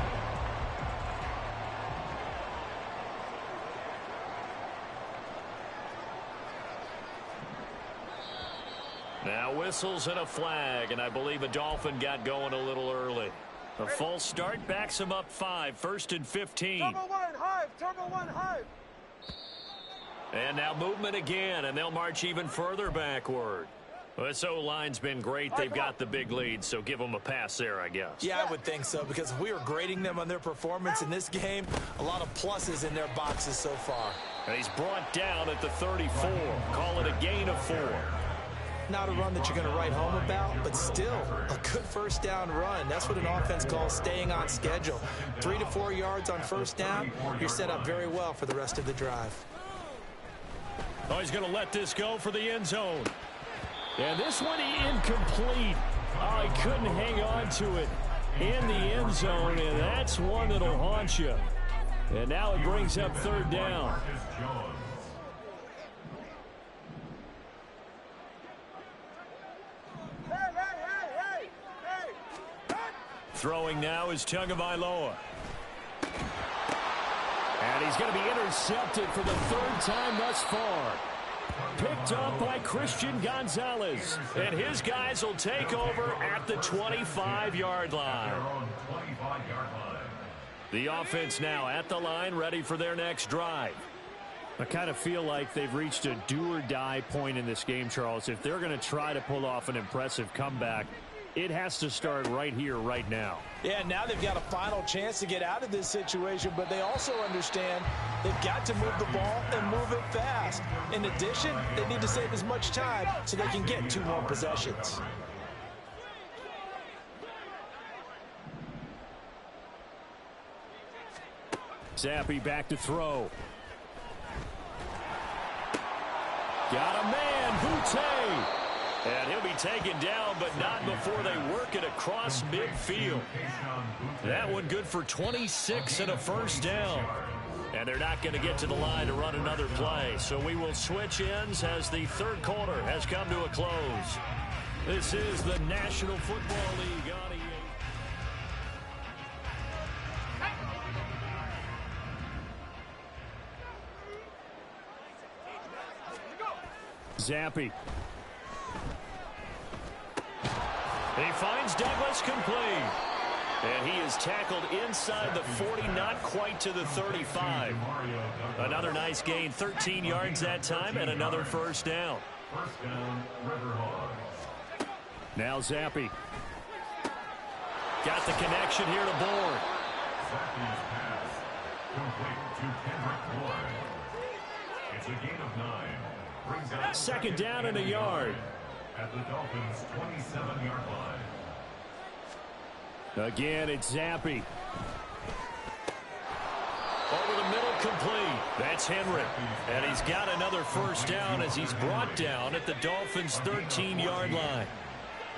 Now whistles and a flag, and I believe a Dolphin got going a little early. A false start backs him up 5, 1st and 15. Turbo one, Hive, Turbo one, Hive. And now movement again, and they'll march even further backward. This O-line's been great. They've got the big lead, so give them a pass there, I guess. Yeah, I would think so, because if we were grading them on their performance in this game, a lot of pluses in their boxes so far. And he's brought down at the 34. Call it a gain of 4. Not a run that you're going to write home about, but still a good first down run. That's what an offense calls staying on schedule. 3 to 4 yards on first down, you're set up very well for the rest of the drive. Oh, he's going to let this go for the end zone. And this one incomplete. Oh, he couldn't hang on to it in the end zone, and that's one that'll haunt you. And now it brings up 3rd down. Throwing now is Tagovailoa. And he's going to be intercepted for the 3rd time thus far. Picked up by Christian Gonzalez. And his guys will take over at the 25-yard line. The offense now at the line, ready for their next drive. I kind of feel like they've reached a do-or-die point in this game, Charles. If they're going to try to pull off an impressive comeback, it has to start right here, right now. Yeah, now they've got a final chance to get out of this situation, but they also understand they've got to move the ball and move it fast. In addition, they need to save as much time so they can get 2 more possessions. Zappi back to throw. Got a man, Boutte. And he'll be taken down, but not before they work it across midfield. That one good for 26 and a first down. And they're not going to get to the line to run another play. So we will switch ends as the 3rd quarter has come to a close. This is the National Football League on EA. Zappi. He finds Douglas complete. And he is tackled inside the 40, not quite to the 35. Another nice gain, 13 yards that time, and another first down. Now Zappi. Got the connection here to Bourne. Zappi's pass complete to Kendrick Bourne. It's a gain of 9. Brings out 2nd down and a yard. At the Dolphins' 27-yard line. Again, it's Zappi. Over the middle, complete. That's Henry. And he's got another first down as he's brought down at the Dolphins' 13-yard line.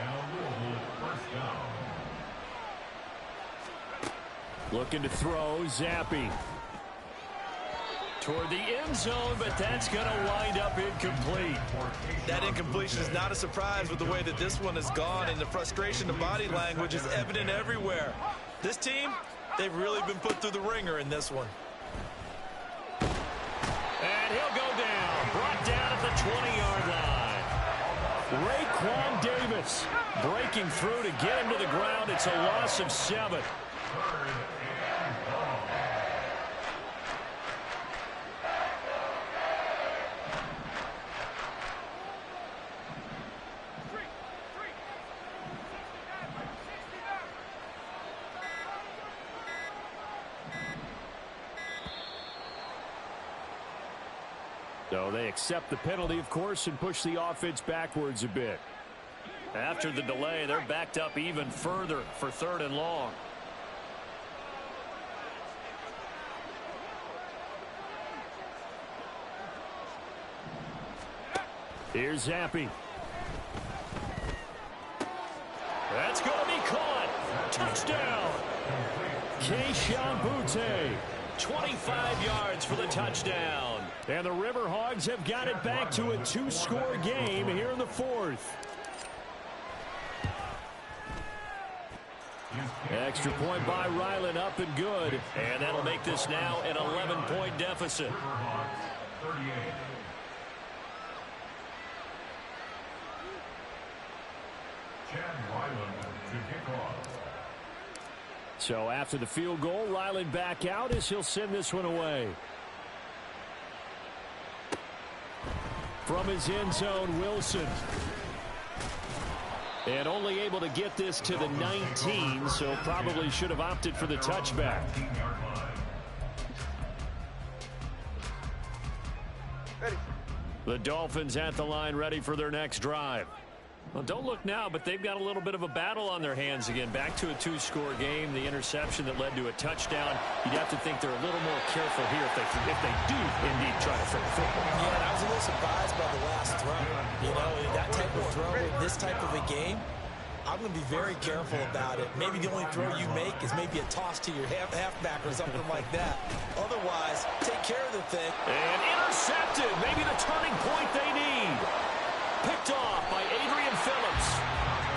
And a Louisville first down. Looking to throw, Zappi. Toward the end zone, but that's going to wind up incomplete. That incompletion is not a surprise with the way that this one has gone, and the frustration of body language is evident everywhere. This team, they've really been put through the ringer in this one. And he'll go down, brought down at the 20-yard line. Raekwon Davis breaking through to get him to the ground. It's a loss of 7. So they accept the penalty, of course, and push the offense backwards a bit. After the delay, they're backed up even further for 3rd and long. Here's Zappi. That's going to be caught. Touchdown. Keyshawn Boutte. 25 yards for the touchdown. And the Riverhogs have got it back to a 2-score game here in the 4th. Extra point by Ryland, up and good. And that'll make this now an 11-point deficit. Chad Ryland to kick off. So after the field goal, Ryland back out as he'll send this one away. From his end zone, Wilson. And only able to get this to the 19, so probably should have opted for the touchback. Ready. The Dolphins at the line, ready for their next drive. Well, don't look now, but they've got a little bit of a battle on their hands again. Back to a two-score game. The interception that led to a touchdown. You'd have to think they're a little more careful here if they do indeed try to throw the football. Yeah, and I was a little surprised by the last throw. You know, that type of throw in this type of a game, I'm going to be very careful about it. Maybe the only throw you make is maybe a toss to your halfback or something like that. Otherwise, take care of the thing. And intercepted. Maybe the turning point they need. Picked off by Adrian Phillips.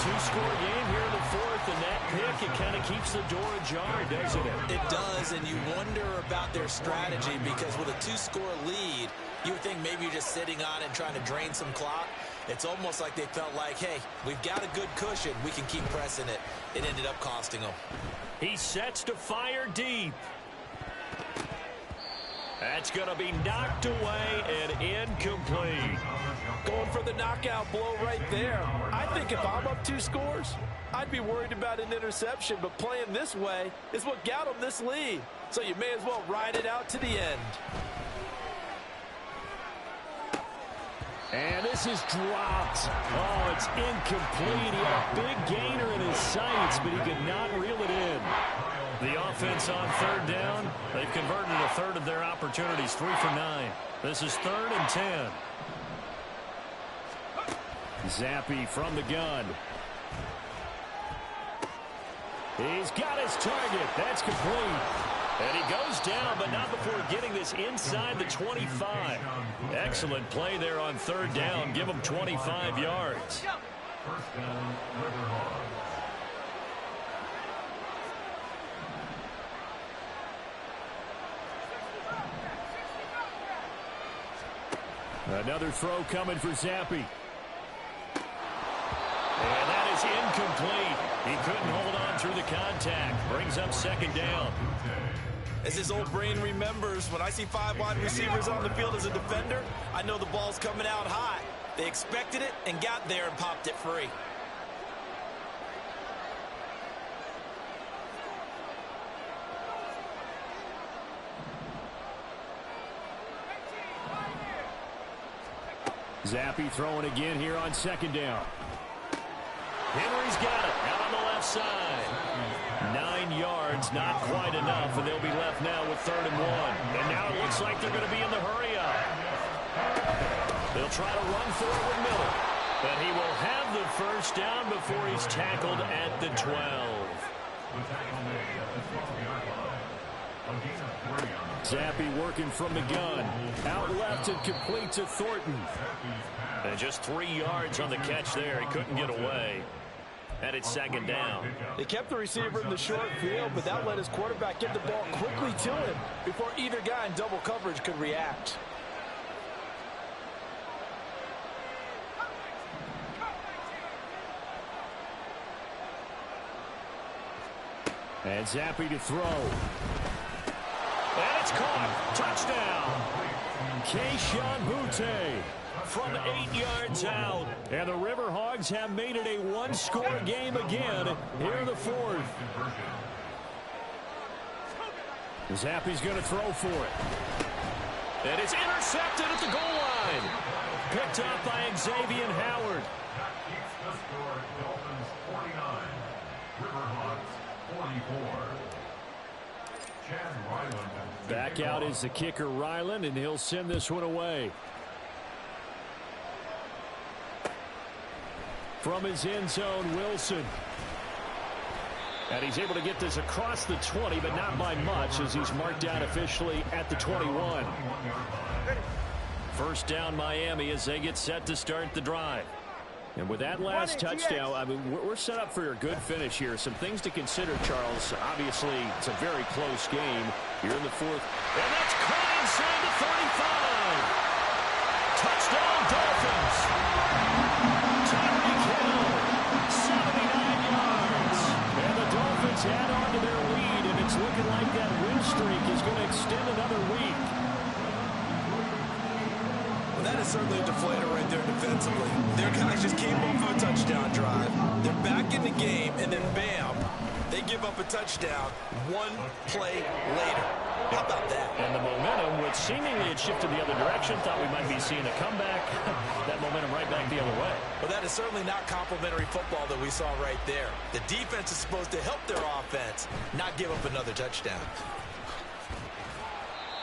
Two-score game here in the fourth, and that pick, it kind of keeps the door ajar, doesn't it? It does, and you wonder about their strategy because with a two-score lead, you would think maybe you're just sitting on it and trying to drain some clock. It's almost like they felt like, hey, we've got a good cushion. We can keep pressing it. It ended up costing them. He sets to fire deep. That's going to be knocked away and incomplete. Going for the knockout blow right there. I think if I'm up 2 scores, I'd be worried about an interception, but playing this way is what got them this lead. So you may as well ride it out to the end. And this is dropped. Oh, it's incomplete. He had a big gainer in his sights, but he could not reel it in. The offense on third down. They've converted a third of their opportunities, 3 for 9. This is 3rd and 10. Zappe from the gun. He's got his target. That's complete. And he goes down, but not before getting this inside the 25. Excellent play there on third down. Give him 25 yards. First down, Riverhawks. Another throw coming for Zappe. And that is incomplete. He couldn't hold on through the contact. Brings up 2nd down. As his old brain remembers, when I see 5 wide receivers on the field as a defender, I know the ball's coming out high. They expected it and got there and popped it free. Zappe throwing again here on 2nd down. Henry's got it out on the left side. 9 yards, not quite enough, and they'll be left now with 3rd and 1. And now it looks like they're going to be in the hurry-up. They'll try to run for it with Miller. But he will have the first down before he's tackled at the 12. The tackle made at the 12-yard line. A gain of 3 on the Zappe working from the gun. Out left and complete to Thornton. And just 3 yards on the catch there. He couldn't get away. And it's 2nd down. They kept the receiver in the short field, but that let his quarterback get the ball quickly to him before either guy in double coverage could react. And Zappe to throw. And it's caught. Touchdown. Keyshawn Butte from 8 yards out. And the Riverhogs have made it a one-score game again here in the 4th. Zappe's going to throw for it. And it's intercepted at the goal line. Picked up by Xavier Howard. That keeps the score Dolphins 49, Riverhawks 44. Chad Ryland. Back out is the kicker Ryland, and he'll send this one away. From his end zone, Wilson. And he's able to get this across the 20, but not by much, as he's marked down officially at the 21. First down Miami as they get set to start the drive. And with that last touchdown, I mean, we're set up for a good finish here. Some things to consider, Charles. Obviously, it's a very close game here in the 4th. And that's caught inside the 35. Touchdown, Dolphins. Tyreek Hill, 79 yards. And the Dolphins add on to their lead, and it's looking like that win streak is going to extend another week. Well, that is certainly a deflator right there defensively. Their guys just came off of a touchdown drive. They're back in the game, and then bam, they give up a touchdown one play later. How about that? And the momentum, which seemingly had shifted the other direction, thought we might be seeing a comeback. That momentum right back the other way. Well, that is certainly not complimentary football that we saw right there. The defense is supposed to help their offense, not give up another touchdown.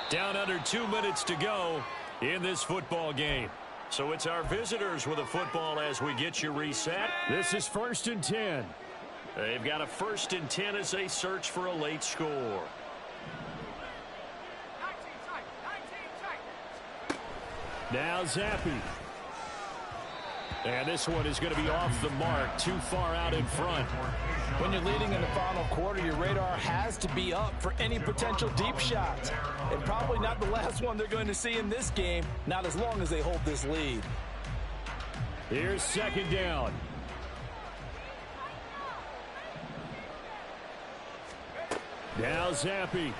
Down under 2 minutes to go in this football game. So it's our visitors with a football as we get you reset. This is 1st and 10. They've got a 1st and 10 as they search for a late score. Now Zappi. And this one is going to be off the mark, too far out in front. When you're leading in the final quarter, your radar has to be up for any potential deep shots. And probably not the last one they're going to see in this game, not as long as they hold this lead. Here's 2nd down. Now Zappi.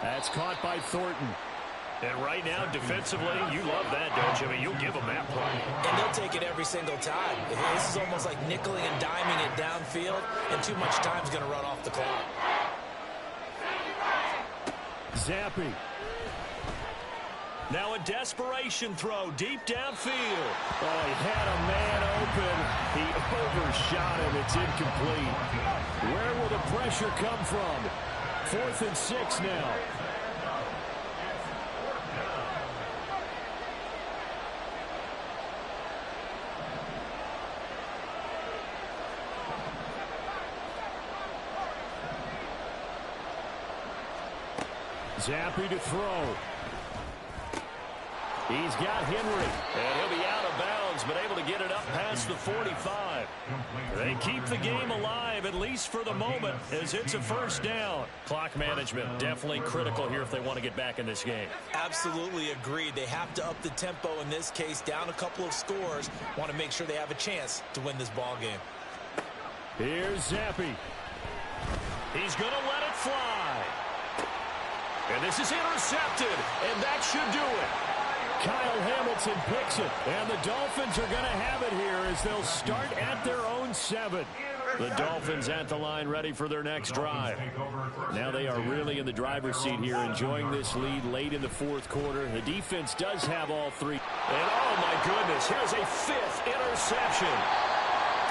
That's caught by Thornton. And right now, defensively, you love that, don't you? I mean, you'll give them that play. And they'll take it every single time. This is almost like nickeling and diming it downfield, and too much time's going to run off the clock. Zappi. Now a desperation throw deep downfield. Oh, he had a man open. He overshot him. It's incomplete. Where will the pressure come from? 4th and 6 now. Zappi to throw. He's got Henry, and he'll be out of bounds, but able to get it up past the 45. They keep the game alive, at least for the moment, as it's a 1st down. Clock management, definitely critical here if they want to get back in this game. Absolutely agreed. They have to up the tempo in this case, down a couple of scores. Want to make sure they have a chance to win this ball game. Here's Zappi. He's going to let it fly. And this is intercepted, and that should do it. Kyle Hamilton picks it, and the Dolphins are going to have it here as they'll start at their own 7. The Dolphins at the line ready for their next drive. Now they are really in the driver's seat here, enjoying this lead late in the 4th quarter. The defense does have all 3. And oh my goodness, here's a 5th interception.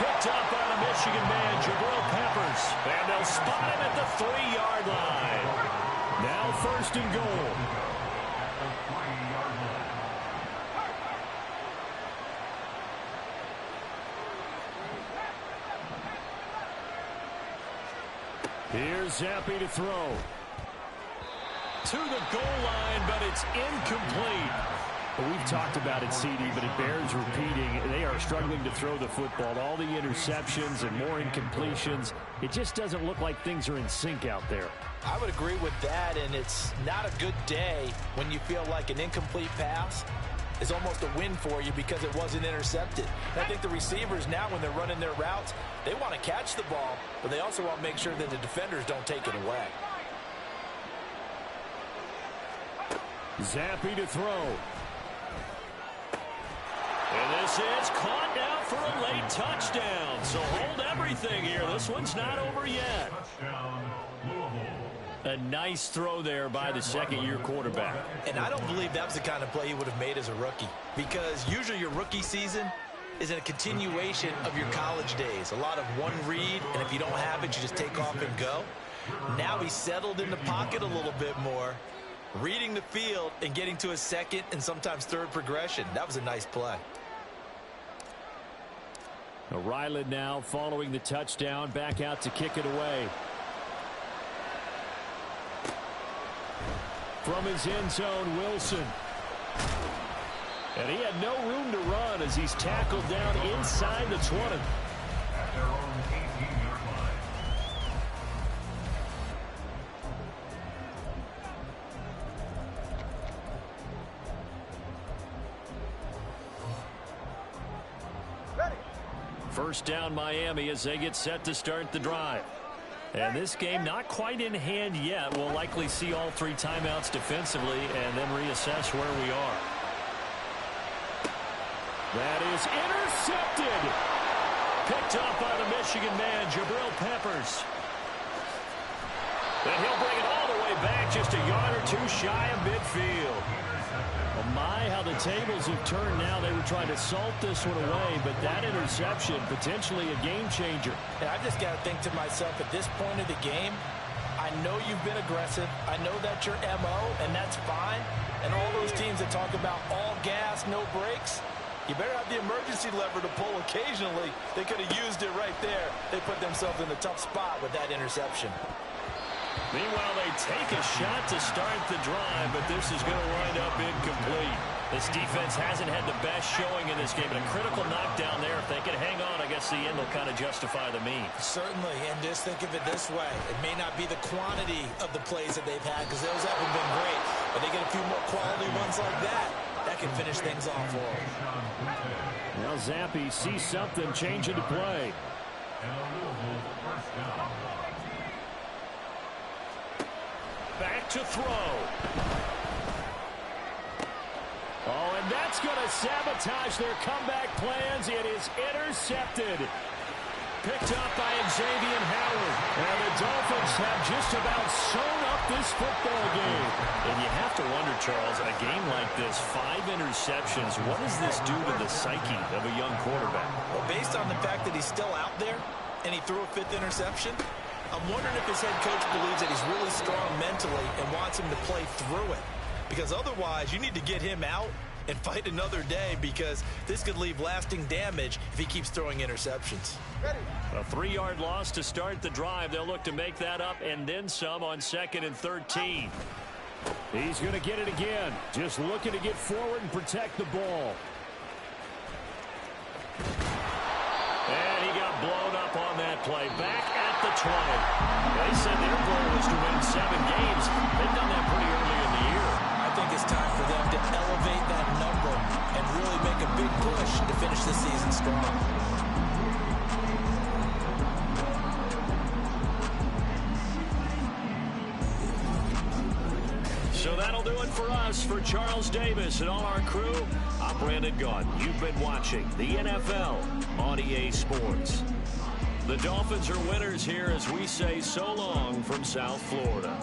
Picked up by the Michigan man, Jabril Peppers. And they'll spot him at the 3-yard line. Now 1st and goal. Here's Zappi to throw. To the goal line, but it's incomplete. Well, we've talked about it, CD, but it bears repeating. They are struggling to throw the football. All the interceptions and more incompletions. It just doesn't look like things are in sync out there. I would agree with that, and it's not a good day when you feel like an incomplete pass is almost a win for you because it wasn't intercepted. And I think the receivers now, when they're running their routes, they want to catch the ball, but they also want to make sure that the defenders don't take it away. Zappi to throw. And this is caught now for a late touchdown. So hold everything here. This one's not over yet. A nice throw there by the 2nd-year quarterback. And I don't believe that was the kind of play he would have made as a rookie, because usually your rookie season is in a continuation of your college days. A lot of one read, and if you don't have it, you just take off and go. Now he's settled in the pocket a little bit more, reading the field and getting to a 2nd and sometimes 3rd progression. That was a nice play. Ryland now following the touchdown, back out to kick it away. From his end zone, Wilson. And he had no room to run as he's tackled down inside the 20. At their own 18-yard line. First down Miami as they get set to start the drive. And this game not quite in hand yet. We'll likely see all 3 timeouts defensively and then reassess where we are. That is intercepted. Picked up by the Michigan man, Jabril Peppers. And he'll bring it all the way back just a yard or 2 shy of midfield. Oh my, how the tables have turned now. They were trying to salt this one away, but that interception, potentially a game changer. And I just got to think to myself, at this point of the game, I know you've been aggressive. I know that's your MO, and that's fine. And all those teams that talk about all gas, no brakes, you better have the emergency lever to pull occasionally. They could have used it right there. They put themselves in a tough spot with that interception. Meanwhile, they take a shot to start the drive, but this is going to wind up incomplete. This defense hasn't had the best showing in this game, and a critical knockdown there. If they can hang on, I guess the end will kind of justify the means. Certainly, and just think of it this way. It may not be the quantity of the plays that they've had, because those haven't been great, but they get a few more quality ones like that. That can finish things off for them. Now Zappi sees something change into play. Back to throw. Oh, and that's going to sabotage their comeback plans. It is intercepted. Picked up by Xavier Howard. And the Dolphins have just about sewn up this football game. And you have to wonder, Charles, in a game like this, 5 interceptions, what does this do to the psyche of a young quarterback? Well, based on the fact that he's still out there and he threw a 5th interception, I'm wondering if his head coach believes that he's really strong mentally and wants him to play through it. Because otherwise, you need to get him out and fight another day, because this could leave lasting damage if he keeps throwing interceptions. A 3-yard loss to start the drive. They'll look to make that up and then some on 2nd and 13. He's going to get it again. Just looking to get forward and protect the ball. And he got blown up on that play. Back at the 20. They said their goal was to win 7 games. They've done that pretty early in the year. I think it's time for them to elevate that number and really make a big push to finish the season strong. So that'll do it for us. For Charles Davis and all our crew, I'm Brandon Gaudin. You've been watching the NFL on EA Sports. The Dolphins are winners here as we say so long from South Florida.